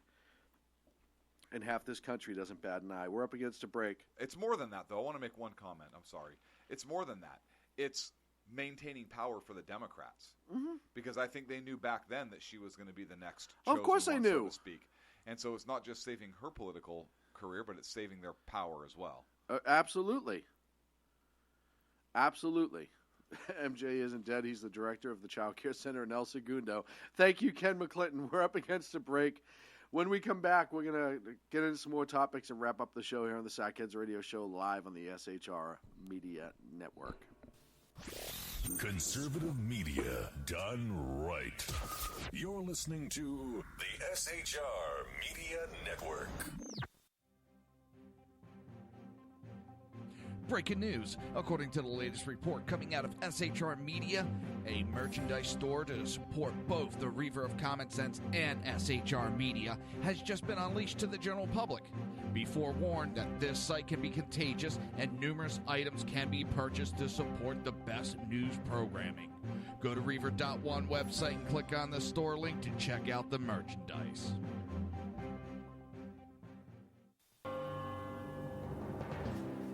And half this country doesn't bat an eye. We're up against a break. It's more than that, though. I want to make one comment. I'm sorry. It's more than that. It's maintaining power for the Democrats. Mm-hmm. Because I think they knew back then that she was going to be the next Of course chosen they one, knew. so to speak. And so it's not just saving her political career, but it's saving their power as well. Absolutely. Absolutely. MJ isn't dead. He's the director of the Child Care Center in El Segundo. Thank you, Ken McClinton. We're up against a break. When we come back, we're going to get into some more topics and wrap up the show here on the Sackheads Radio Show live on the SHR Media Network. Conservative media done right. You're listening to the SHR Media Network. Breaking news. According to the latest report coming out of SHR Media, a merchandise store to support both the Reaver of Common Sense and SHR Media has just been unleashed to the general public. Be forewarned that this site can be contagious and numerous items can be purchased to support the best news programming. Go to Reaver.one website and click on the store link to check out the merchandise.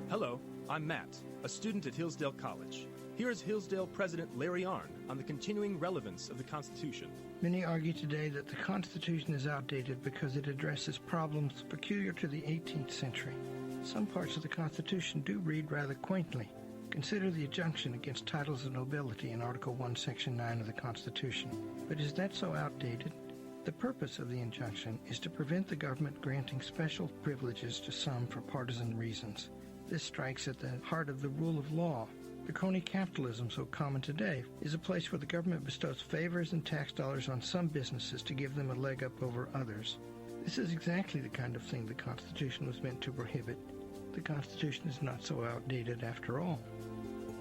Hello, I'm Matt, a student at Hillsdale College. Here is Hillsdale President Larry Arnn on the continuing relevance of the Constitution. Many argue today that the Constitution is outdated because it addresses problems peculiar to the 18th century. Some parts of the Constitution do read rather quaintly. Consider the injunction against titles of nobility in Article 1, Section 9 of the Constitution. But is that so outdated? The purpose of the injunction is to prevent the government granting special privileges to some for partisan reasons. This strikes at the heart of the rule of law. The crony capitalism so common today is a place where the government bestows favors and tax dollars on some businesses to give them a leg up over others. This is exactly the kind of thing the Constitution was meant to prohibit. The Constitution is not so outdated after all.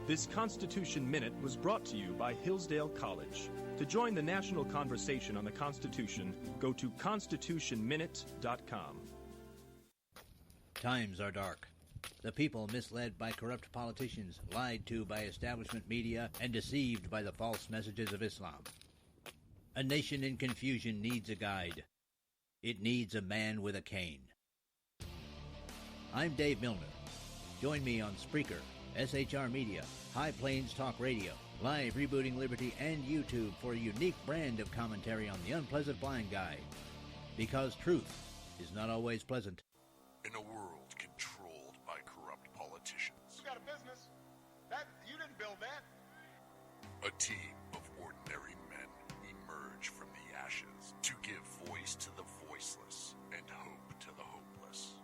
This Constitution Minute was brought to you by Hillsdale College. To join the national conversation on the Constitution, go to constitutionminute.com. Times are dark. The people misled by corrupt politicians, lied to by establishment media, and deceived by the false messages of Islam. A nation in confusion needs a guide. It needs a man with a cane. I'm Dave Milner. Join me on Spreaker, SHR Media, High Plains Talk Radio, Live Rebooting Liberty, and YouTube for a unique brand of commentary on the unpleasant blind guy. Because truth is not always pleasant. In a world controlled by corrupt politicians, You got a business. That you didn't build that. a team of ordinary men emerge from the ashes to give voice to the voiceless and hope to the hopeless.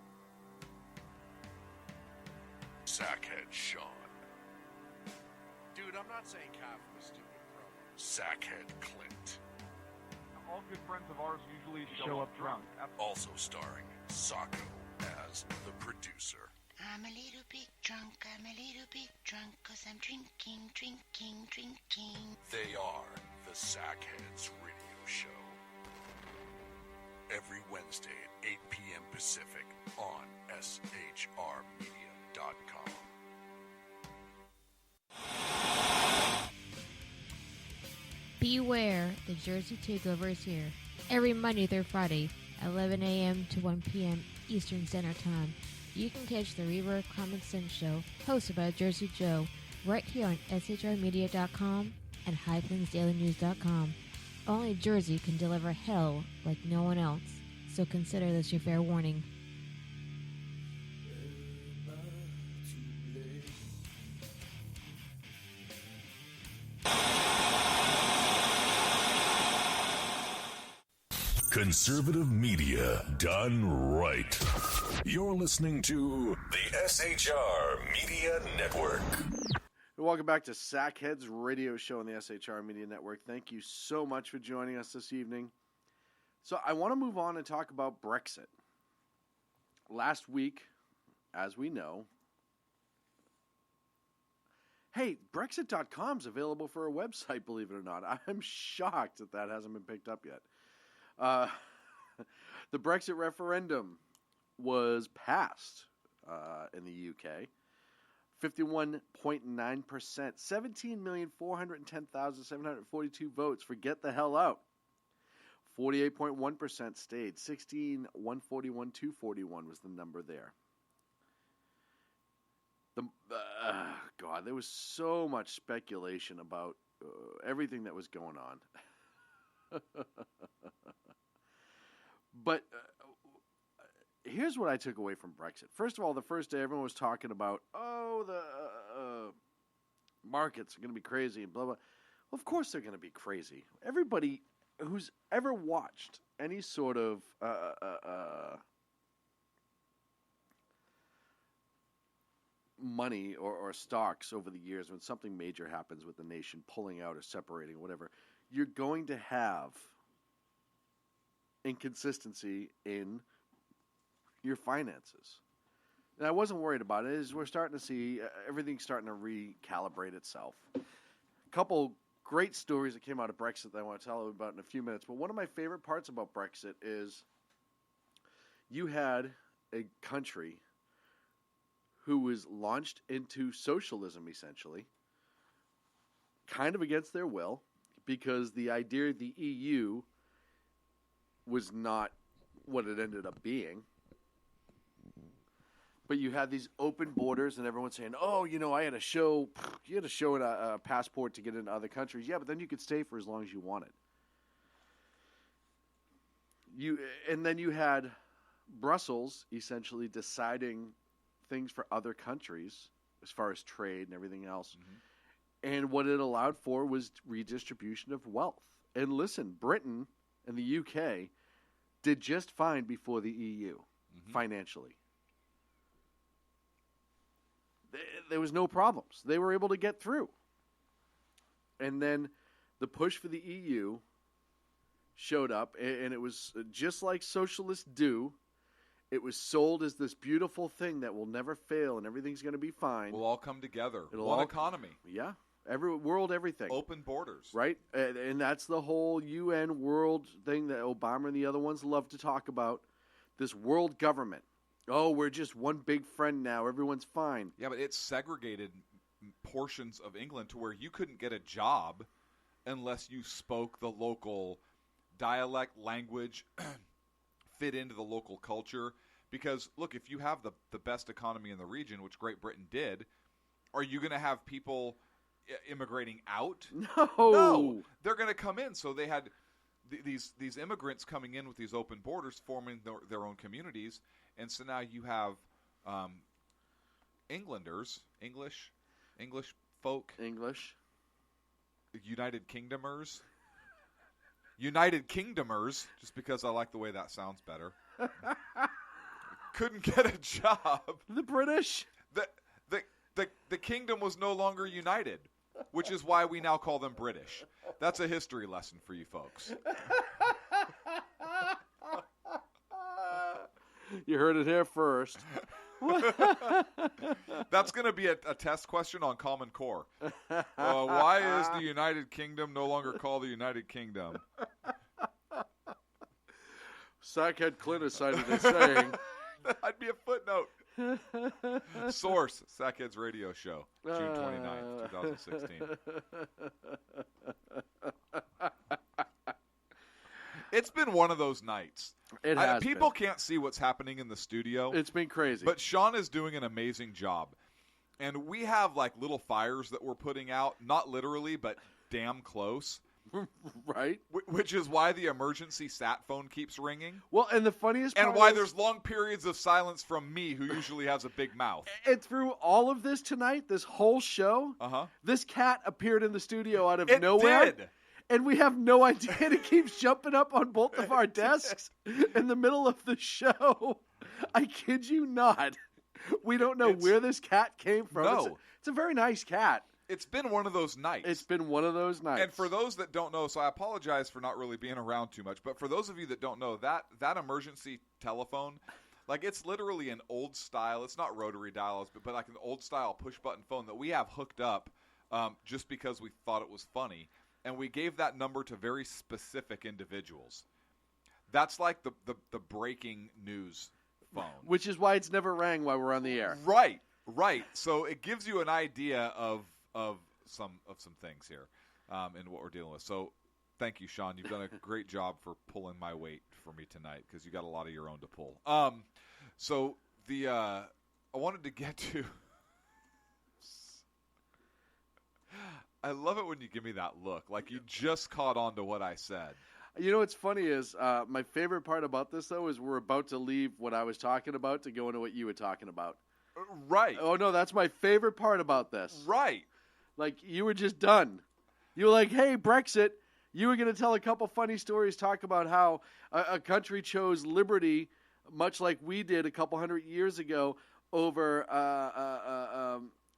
Sackhead Sean, Dude, I'm not saying cow from a stupid pro. Sackhead Clint, All good friends of ours usually show up drunk. also starring Sacco as the producer. I'm a little bit drunk, I'm a little bit drunk, 'cause I'm drinking. They are the Sackheads Radio Show. Every Wednesday at 8 p.m. Pacific on SHRmedia.com. Beware, the Jersey Takeover is here. Every Monday through Friday, 11 a.m. to 1 p.m. Eastern Standard Time. You can catch the Reaver of Common Sense Show, hosted by Jersey Joe, right here on SHRmedia.com and HighPlainsDailyNews.com. Only Jersey can deliver hell like no one else, so consider this your fair warning. Conservative media done right. You're listening to the SHR Media Network. Welcome back to Sackheads Radio Show on the SHR Media Network. Thank you so much for joining us this evening. So I want to move on and talk about Brexit. Last week, as we know, hey, Brexit.com is available for a website, believe it or not. I'm shocked that hasn't been picked up yet. The Brexit referendum was passed in the UK. 51.9%, 17,410,742 votes for get the hell out. 48.1% stayed. 16, 141, 241 was the number there. God, there was so much speculation about everything that was going on. But here's what I took away from Brexit. First of all, the first day everyone was talking about, the markets are going to be crazy and blah, blah. Well, of course they're going to be crazy. Everybody who's ever watched any sort of money or stocks over the years, when something major happens with the nation pulling out or separating or whatever, you're going to have inconsistency in your finances. And I wasn't worried about it. As we're starting to see everything starting to recalibrate itself. A couple great stories that came out of Brexit that I want to tell you about in a few minutes. But one of my favorite parts about Brexit is you had a country who was launched into socialism, essentially, kind of against their will, because the idea of the EU was not what it ended up being. But you had these open borders, and everyone's saying, I had to show a passport to get into other countries. Yeah, but then you could stay for as long as you wanted. And then you had Brussels essentially deciding things for other countries as far as trade and everything else. Mm-hmm. And what it allowed for was redistribution of wealth. And listen, Britain and the UK did just fine before the EU financially. There was no problems. They were able to get through. And then the push for the EU showed up, and it was just like socialists do. It was sold as this beautiful thing that will never fail, and everything's going to be fine. We'll all come together. One economy. Yeah. Everything. Open borders. Right? And that's the whole UN world thing that Obama and the other ones love to talk about. This world government. Oh, we're just one big friend now. Everyone's fine. Yeah, but it segregated portions of England to where you couldn't get a job unless you spoke the local dialect, language, fit into the local culture. Because, look, if you have the best economy in the region, which Great Britain did, are you going to have people immigrating out? No. They're going to come in. So they had these immigrants coming in with these open borders, forming their own communities. And so now you have Englanders, English folk. United Kingdomers, just because I like the way that sounds better. Couldn't get a job. The British? The kingdom was no longer united, which is why we now call them British. That's a history lesson for you folks. You heard it here first. That's going to be a test question on Common Core. Why is the United Kingdom no longer called the United Kingdom? Sackhead Clint is cited as saying... That'd be a footnote. Source, Sackhead's radio show, June 29th, 2016. It's been one of those nights. People can't see what's happening in the studio. It's been crazy. But Sean is doing an amazing job. And we have like little fires that we're putting out, not literally, but damn close. Right. Which is why the emergency sat phone keeps ringing. Well, and the funniest part and why there's long periods of silence from me, who usually has a big mouth. And through all of this tonight, this whole show, this cat appeared in the studio out of nowhere. Did. And we have no idea. And it keeps jumping up on both of our desks in the middle of the show. I kid you not. We don't know where this cat came from. No. It's a very nice cat. It's been one of those nights. And for those that don't know, so I apologize for not really being around too much, but for those of you that don't know, that emergency telephone, like it's literally an old style, it's not rotary dials, but like an old style push button phone that we have hooked up just because we thought it was funny. And we gave that number to very specific individuals. That's like the breaking news phone. Which is why it's never rang while we're on the air. Right. So it gives you an idea of some things here and what we're dealing with. So Thank you, Sean. You've done a great job for pulling my weight for me tonight because you got a lot of your own to pull. So I wanted to get to. I love it when you give me that look, like you just caught on to what I said. You know what's funny is my favorite part about this, though, is we're about to leave what I was talking about to go into what you were talking about. Right. Oh, no, that's my favorite part about this. Right. Like, you were just done. You were like, hey, Brexit. You were going to tell a couple funny stories, talk about how a country chose liberty, much like we did a couple hundred years ago, over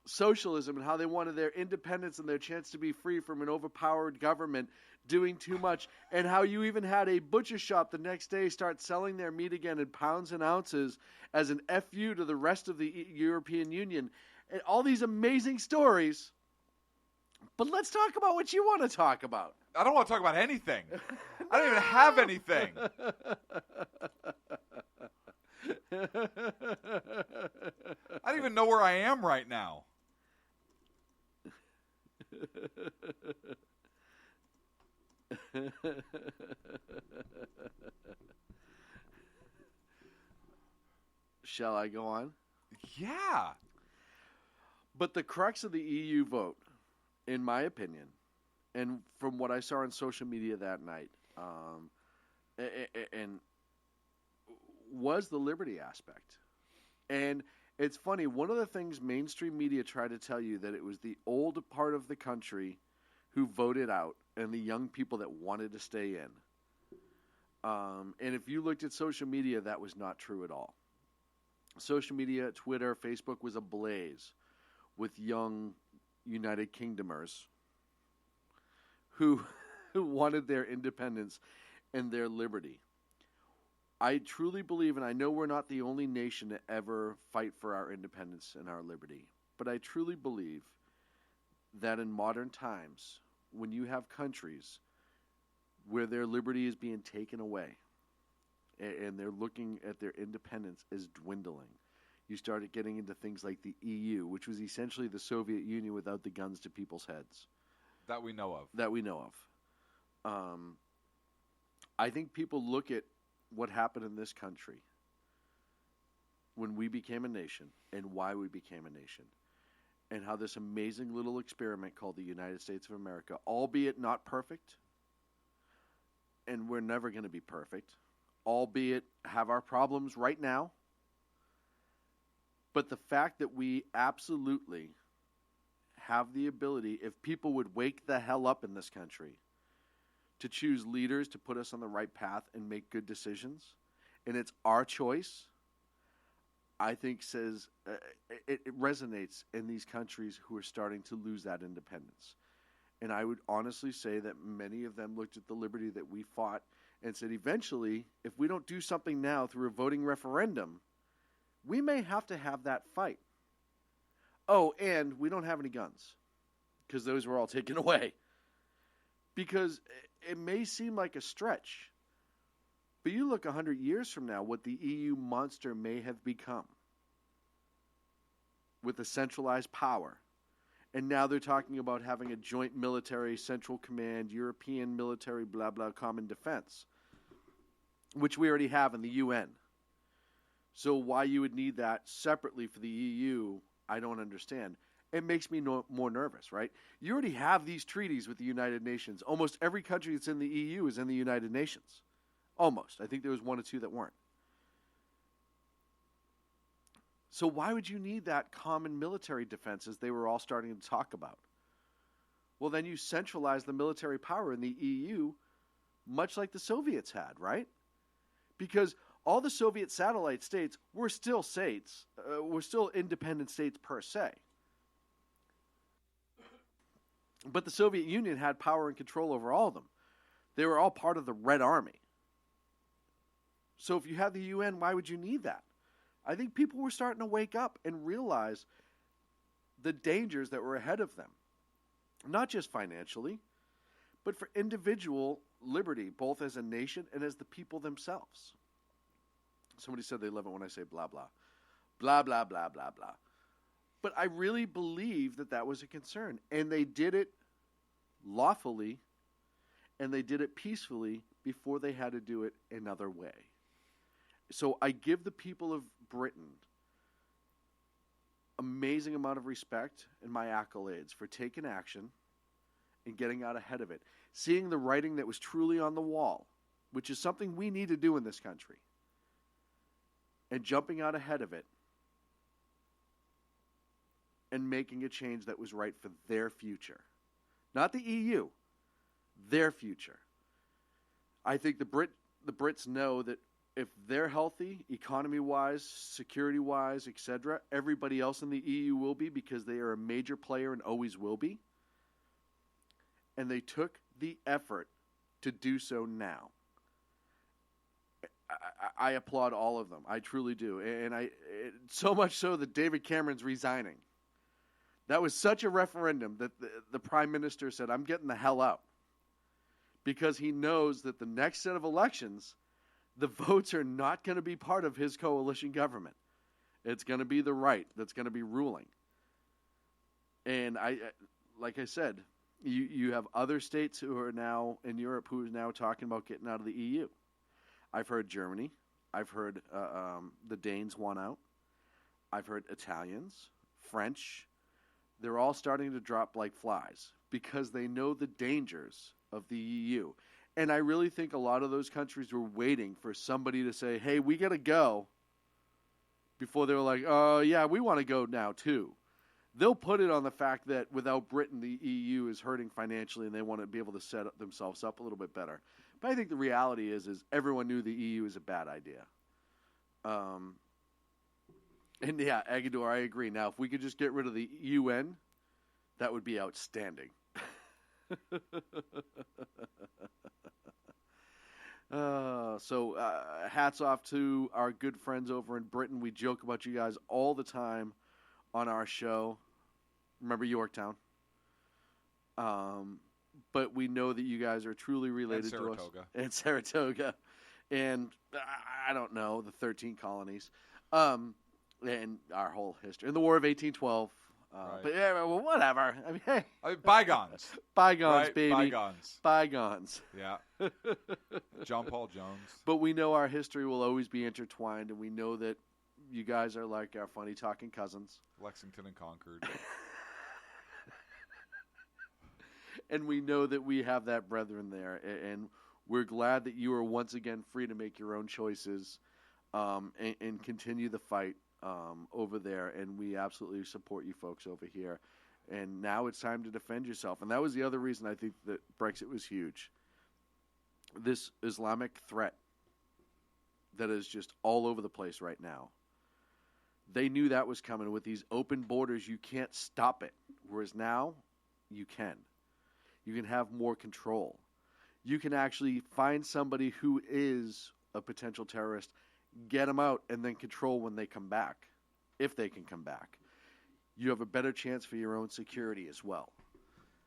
socialism and how they wanted their independence and their chance to be free from an overpowered government doing too much, and how you even had a butcher shop the next day start selling their meat again in pounds and ounces as an FU to the rest of the European Union. And all these amazing stories. But let's talk about what you want to talk about. I don't want to talk about anything. I don't even have anything. I don't even know where I am right now. Shall I go on? Yeah. But the crux of the EU vote, in my opinion, and from what I saw on social media that night, and was the liberty aspect. And it's funny, one of the things mainstream media tried to tell you that it was the old part of the country who voted out and the young people that wanted to stay in. And if you looked at social media, that was not true at all. Social media, Twitter, Facebook was ablaze with young United Kingdomers who wanted their independence and their liberty. I truly believe, and I know we're not the only nation to ever fight for our independence and our liberty, but I truly believe that in modern times, when you have countries where their liberty is being taken away and they're looking at their independence as dwindling, you started getting into things like the EU, which was essentially the Soviet Union without the guns to people's heads. That we know of. That we know of. I think people look at what happened in this country when we became a nation and why we became a nation, and how this amazing little experiment called the United States of America, albeit not perfect, and we're never going to be perfect, albeit have our problems right now, but the fact that we absolutely have the ability, if people would wake the hell up in this country, to choose leaders to put us on the right path and make good decisions, and it's our choice, I think says it resonates in these countries who are starting to lose that independence. And I would honestly say that many of them looked at the liberty that we fought and said, eventually, if we don't do something now through a voting referendum, we may have to have that fight. Oh, and we don't have any guns because those were all taken away. Because it may seem like a stretch, but you look 100 years from now, what the EU monster may have become with a centralized power. And now they're talking about having a joint military central command, European military, blah, blah, common defense, which we already have in the UN. So why you would need that separately for the EU, I don't understand. It makes me more nervous, right? You already have these treaties with the United Nations. Almost every country that's in the EU is in the United Nations. Almost. I think there was one or two that weren't. So why would you need that common military defense as they were all starting to talk about? Well, then you centralize the military power in the EU, much like the Soviets had, right? Because all the Soviet satellite states were still states, were still independent states per se. But the Soviet Union had power and control over all of them. They were all part of the Red Army. So if you have the UN, why would you need that? I think people were starting to wake up and realize the dangers that were ahead of them. Not just financially, but for individual liberty, both as a nation and as the people themselves. Somebody said they love it when I say blah, blah. Blah, blah, blah, blah, blah. But I really believe that that was a concern. And they did it lawfully and they did it peacefully before they had to do it another way. So I give the people of Britain amazing amount of respect and my accolades for taking action and getting out ahead of it. Seeing the writing that was truly on the wall, which is something we need to do in this country, and jumping out ahead of it and making a change that was right for their future. Not the EU, their future. I think the Brits know that if they're healthy, economy-wise, security-wise, etc., everybody else in the EU will be, because they are a major player and always will be. And they took the effort to do so now. I applaud all of them. I truly do. And so much so that David Cameron's resigning. That was such a referendum that the Prime Minister said, I'm getting the hell out. Because he knows that the next set of elections, the votes are not going to be part of his coalition government. It's going to be the right that's going to be ruling. And like I said, you have other states who are now in Europe who are now talking about getting out of the EU. I've heard Germany. I've heard the Danes want out. I've heard Italians, French. They're all starting to drop like flies because they know the dangers of the EU. And I really think a lot of those countries were waiting for somebody to say, hey, we got to go, before they were like, oh, yeah, we want to go now too. They'll put it on the fact that without Britain, the EU is hurting financially and they want to be able to set themselves up a little bit better. But I think the reality is everyone knew the EU is a bad idea. And yeah, Agador, I agree. Now, if we could just get rid of the UN, that would be outstanding. So hats off to our good friends over in Britain. We joke about you guys all the time on our show. Remember Yorktown? But we know that you guys are truly related to us. And Saratoga. And I don't know, the 13 colonies. And our whole history. And the War of 1812. Right. But yeah, well, whatever. I mean, hey. Bygones. Bygones, right? baby. Bygones. Bygones. Yeah. John Paul Jones. But we know our history will always be intertwined, and we know that you guys are like our funny talking cousins. Lexington and Concord. And we know that we have that brethren there, and we're glad that you are once again free to make your own choices and continue the fight over there, and we absolutely support you folks over here. And now it's time to defend yourself. And that was the other reason I think that Brexit was huge. This Islamic threat that is just all over the place right now. They knew that was coming. With these open borders, you can't stop it. Whereas now, you can. You can have more control. You can actually find somebody who is a potential terrorist, get them out, and then control when they come back, if they can come back. You have a better chance for your own security as well.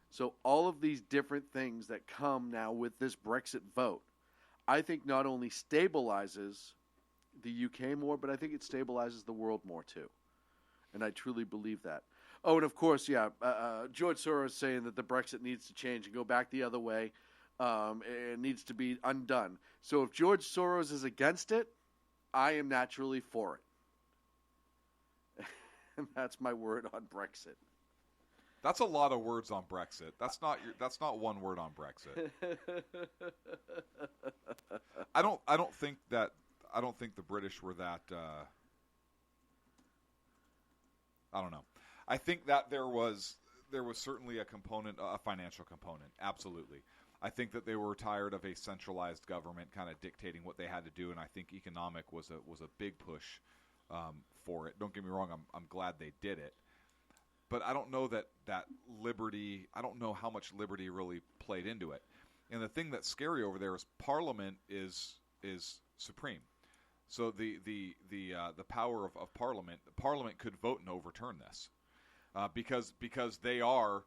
So all of these different things that come now with this Brexit vote, I think not only stabilizes the UK more, but I think it stabilizes the world more too. And I truly believe that. Oh, and of course, yeah, George Soros saying that the Brexit needs to change and go back the other way. It needs to be undone. So if George Soros is against it, I am naturally for it. And that's my word on Brexit. That's a lot of words on Brexit. That's not one word on Brexit. I don't think the British were that I don't know. I think that there was certainly a component, a financial component, absolutely. I think that they were tired of a centralized government kind of dictating what they had to do, and I think economic was a big push for it. Don't get me wrong, I'm glad they did it. But I don't know that liberty, I don't know how much liberty really played into it. And the thing that's scary over there is Parliament is supreme. So the power of Parliament could vote and overturn this because they are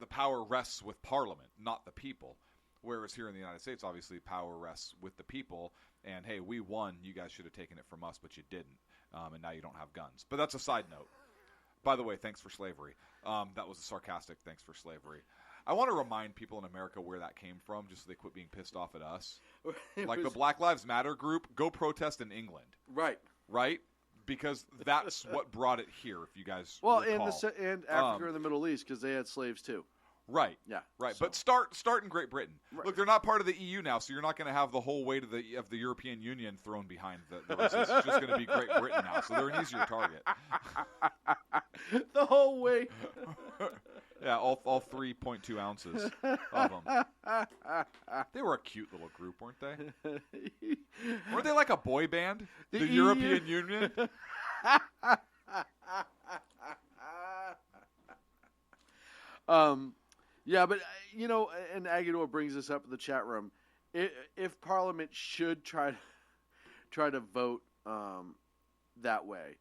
the power rests with Parliament, not the people. Whereas here in the United States, obviously, power rests with the people. And hey, we won. You guys should have taken it from us, but you didn't. And now you don't have guns. But that's a side note. By the way, thanks for slavery. That was a sarcastic thanks for slavery. I want to remind people in America where that came from, just so they quit being pissed off at us. Like was- the Black Lives Matter group, go protest in England. Right. Right? Because that's what brought it here, if you guys Well, recall. and Africa and the Middle East, because they had slaves too. Right. Yeah. Right. So- But start in Great Britain. Right. Look, they're not part of the EU now, so you're not going to have the whole weight of the European Union thrown behind the rest. It's just going to be Great Britain now, so they're an easier target. The whole way. Yeah, all 3.2 ounces of them. They were a cute little group, weren't they? Weren't they like a boy band? The EU. European Union? Yeah, but and Agador brings this up in the chat room. If Parliament should try to vote that way,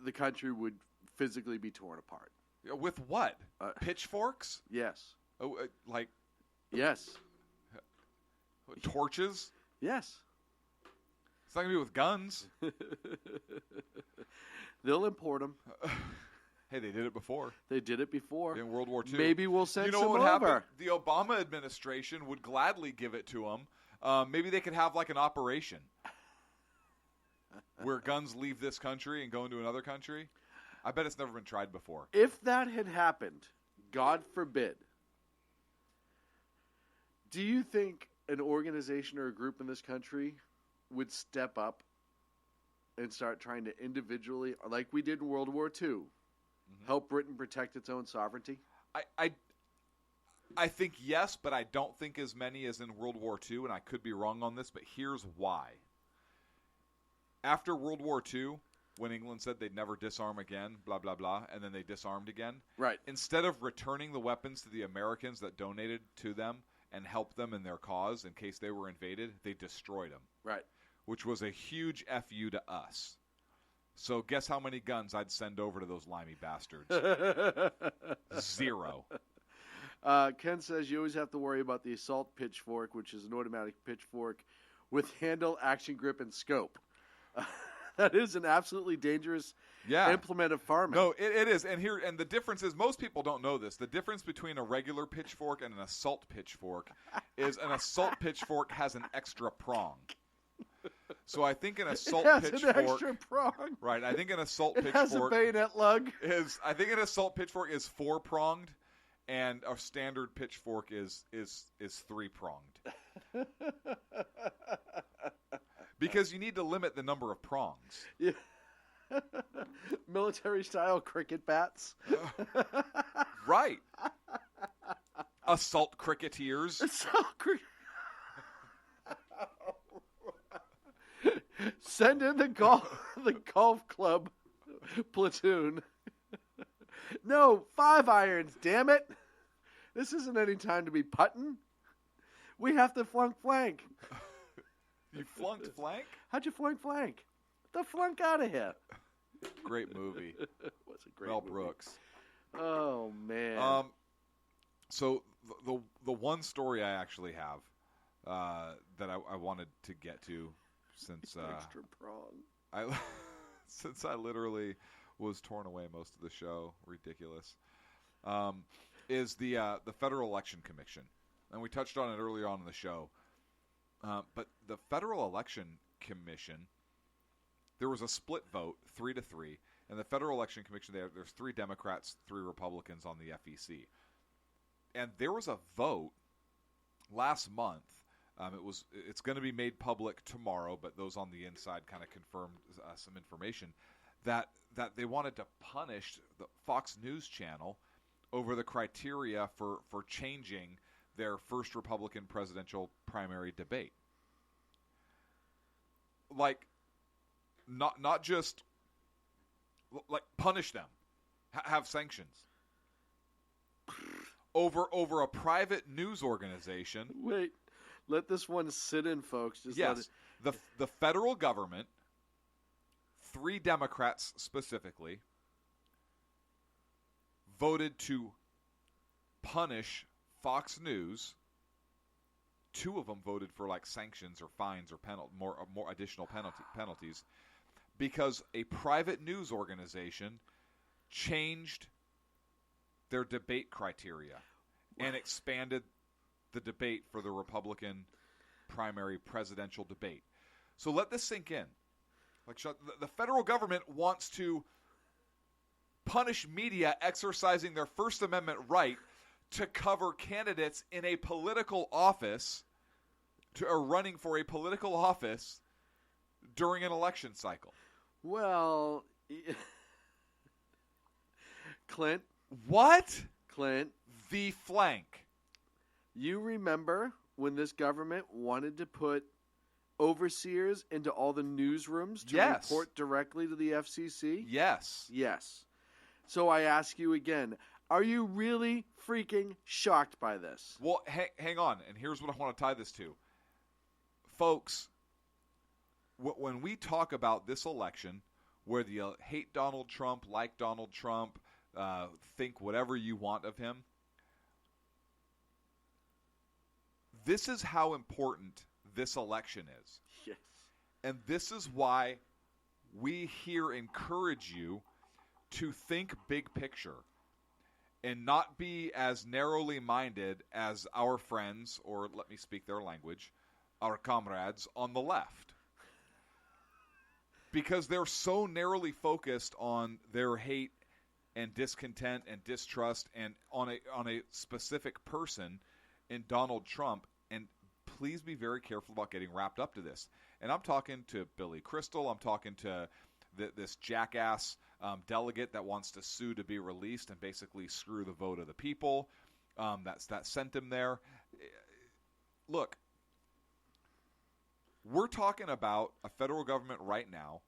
the country would physically be torn apart. With what? Pitchforks? Yes. Oh, like Yes. torches? Yes. It's not going to be with guns. They'll import them. Hey, they did it before. They did it before. In World War II. Maybe we'll send you know some what would over. happen? The Obama administration would gladly give it to them. Maybe they could have like an operation where guns leave this country and go into another country. I bet it's never been tried before. If that had happened, God forbid, do you think an organization or a group in this country would step up and start trying to individually, like we did in World War II, help Britain protect its own sovereignty? I think yes, but I don't think as many as in World War II, and I could be wrong on this, but here's why. After World War II, when England said they'd never disarm again, blah, blah, blah, and then they disarmed again. Right. Instead of returning the weapons to the Americans that donated to them and helped them in their cause in case they were invaded, they destroyed them. Right. Which was a huge FU to us. So guess how many guns I'd send over to those limey bastards? 0. Ken says you always have to worry about the assault pitchfork, which is an automatic pitchfork with handle, action grip, and scope. That is an absolutely dangerous implement of farming. No, it is. And the difference is, most people don't know this. The difference between a regular pitchfork and an assault pitchfork is an assault pitchfork has an extra prong. So I think an assault pitchfork an extra prong. Right. I think an assault It pitchfork has a bayonet lug. I think an assault pitchfork is 4-pronged, and a standard pitchfork is 3-pronged. Because you need to limit the number of prongs. Yeah. Military-style cricket bats. Right. Assault cricketers. Assault Send in the golf club platoon. No, 5 irons, damn it. This isn't any time to be putting. We have to flunk flank. You flunked flank? How'd you flunk flank? Get the flunk out of here. Great movie. What's a great Mel movie? Brooks. Oh, man. So the one story I actually have that I wanted to get to since extra prong. Since I literally was torn away most of the show, ridiculous, is the Federal Election Commission, and we touched on it earlier on in the show. But the Federal Election Commission, there was a split vote, 3-3, and the Federal Election Commission, there's 3 Democrats, 3 Republicans on the FEC. And there was a vote last month. It's going to be made public tomorrow, but those on the inside kind of confirmed some information that they wanted to punish the Fox News channel over the criteria for changing their first Republican presidential primary debate. Like, not just like punish them, have sanctions over a private news organization. Wait, let this one sit in, folks. Just let Yes, it... the federal government, 3 Democrats specifically, voted to punish Fox News. 2 of them voted for like sanctions or fines or more additional penalties because a private news organization changed their debate criteria. and expanded the debate for the Republican primary presidential debate. So let this sink in. Like, the federal government wants to punish media exercising their First Amendment right to cover candidates in a political office or running for a political office during an election cycle. Well, Clint. What? Clint. The flank. You remember when this government wanted to put overseers into all the newsrooms to report directly to the FCC? Yes. Yes. So I ask you again, are you really freaking shocked by this? Well, hang on, and here's what I want to tie this to. Folks, when we talk about this election, whether you hate Donald Trump, like Donald Trump, think whatever you want of him, this is how important this election is. Yes. And this is why we here encourage you to think big picture and not be as narrowly minded as our friends, or let me speak their language, our comrades on the left. Because they're so narrowly focused on their hate and discontent and distrust and on a specific person in Donald Trump. And please be very careful about getting wrapped up to this. And I'm talking to Billy Crystal. I'm talking to this jackass delegate that wants to sue to be released and basically screw the vote of the people that sent him there. Look, we're talking about a federal government right now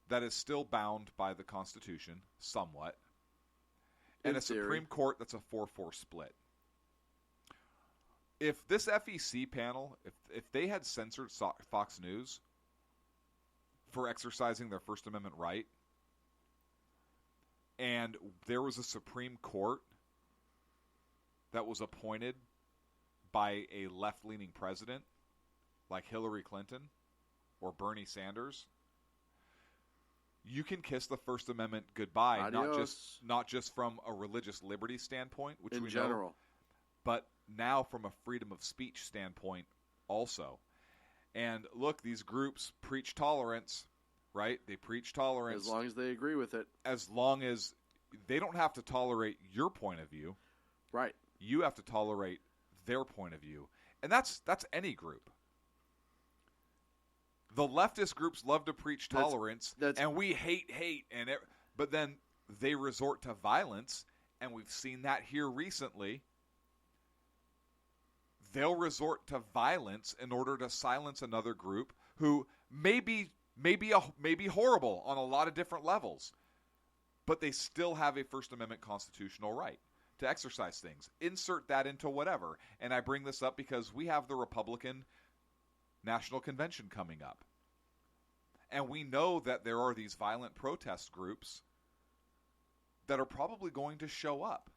that is still bound by the Constitution somewhat, and a Supreme Court that's a 4-4 split. If this FEC panel, if they had censored Fox News for exercising their First Amendment right, and there was a Supreme Court that was appointed by a left-leaning president like Hillary Clinton or Bernie Sanders, you can kiss the First Amendment goodbye. Adios. not just from a religious liberty standpoint, which in we general, know, but now from a freedom of speech standpoint also. And look, these groups preach tolerance, right? They preach tolerance. As long as they agree with it. As long as they don't have to tolerate your point of view. Right. You have to tolerate their point of view. And that's any group. The leftist groups love to preach tolerance, and we hate, but then they resort to violence, and we've seen that here recently. They'll resort to violence in order to silence another group who may be horrible on a lot of different levels, but they still have a First Amendment constitutional right to exercise things. Insert that into whatever. And I bring this up because we have the Republican National Convention coming up. And we know that there are these violent protest groups that are probably going to show up.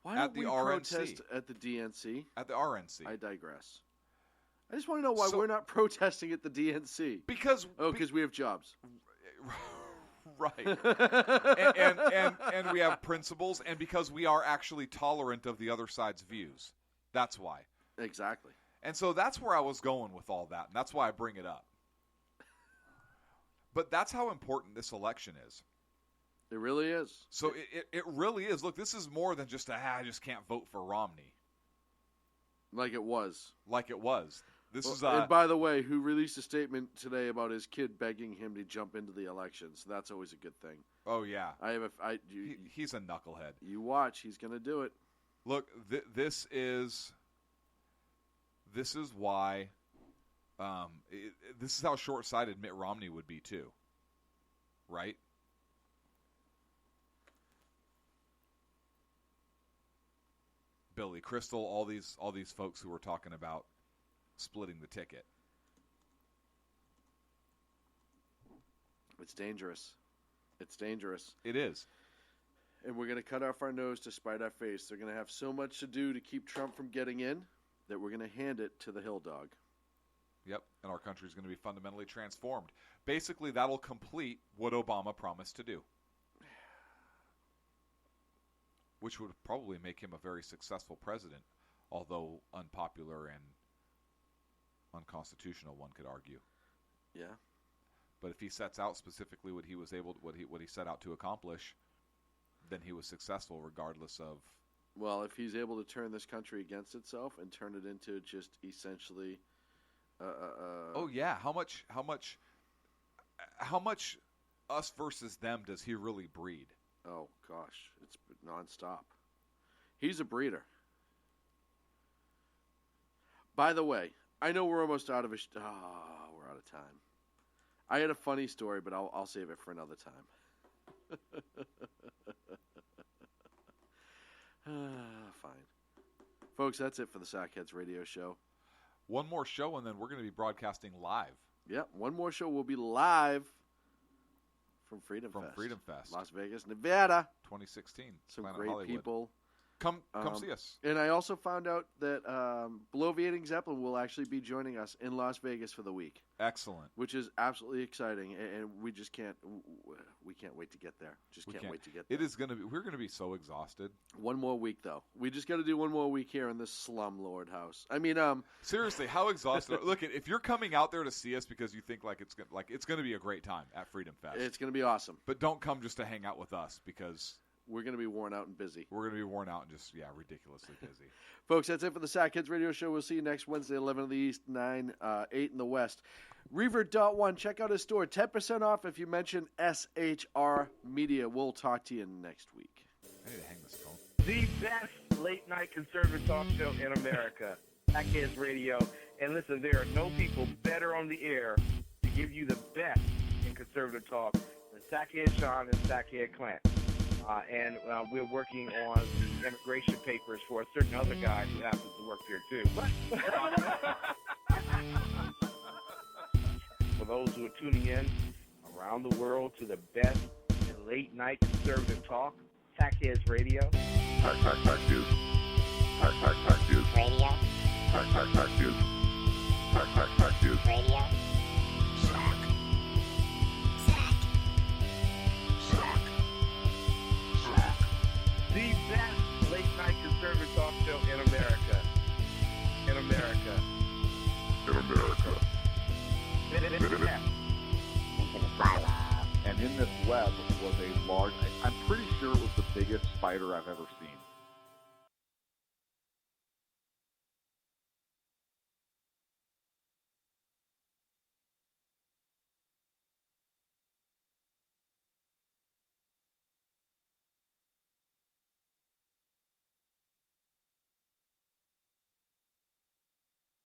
Why don't we protest at the DNC? At the RNC. I digress. I just want to know why we're not protesting at the DNC. Because we have jobs. Right. and we have principles, and because we are actually tolerant of the other side's views. That's why. Exactly. And so that's where I was going with all that, and that's why I bring it up. But that's how important this election is. It really is. So it really is. Look, this is more than just I just can't vote for Romney. Like it was. This is. And by the way, who released a statement today about his kid begging him to jump into the election? So that's always a good thing. Oh yeah. He's a knucklehead. You watch. He's going to do it. Look, this is why. This is how short-sighted Mitt Romney would be too. Right. Billy Crystal, all these folks who were talking about splitting the ticket. It's dangerous. It's dangerous. It is. And we're going to cut off our nose to spite our face. They're going to have so much to do to keep Trump from getting in that we're going to hand it to the hill dog. Yep, and our country is going to be fundamentally transformed. Basically, that'll complete what Obama promised to do. which would probably make him a very successful president, although unpopular and unconstitutional, one could argue. Yeah. But if he sets out specifically what he set out to accomplish, then he was successful regardless of. Well, if he's able to turn this country against itself and turn it into just essentially. Oh yeah, how much us versus them does he really breed? Oh gosh, it's nonstop. He's a breeder. By the way, I know we're almost out of we're out of time. I had a funny story, but I'll save it for another time. Fine. Folks, that's it for the Sackheads Radio Show. One more show, and then we're going to be broadcasting live. Yep, one more show. We'll be live from Freedom Fest. Las Vegas, Nevada. 2016. Some Planet great Hollywood. people. Come see us. And I also found out that Bloviating Zeppelin will actually be joining us in Las Vegas for the week. Excellent. Which is absolutely exciting, and we just can't wait to get there. Can't wait to get there. It is going to be. We're going to be so exhausted. One more week, though. We just got to do one more week here in this slumlord house. I mean, seriously, how exhausted? Look, if you're coming out there to see us because you think it's going to be a great time at Freedom Fest, it's going to be awesome. But don't come just to hang out with us because. We're going to be worn out and busy. We're going to be worn out and just, ridiculously busy. Folks, that's it for the Sackheads Radio Show. We'll see you next Wednesday, 11 in the East, 8 in the West. Reaver.one, check out his store. 10% off if you mention SHR Media. We'll talk to you next week. I need to hang this phone. The best late-night conservative talk show in America, Sackheads Radio. And listen, there are no people better on the air to give you the best in conservative talk than Sackhead Sean and Sackhead Clint. And we're working on the immigration papers for a certain other guy who happens to work here, too. For those who are tuning in around the world to the best in late-night conservative talk, Sackheads Radio. Pack news. Pack news. Radio. Pack news. Pack news. Radio. The best late-night conservative talk show in America. In America. And in this web was a large, I'm pretty sure it was the biggest spider I've ever seen.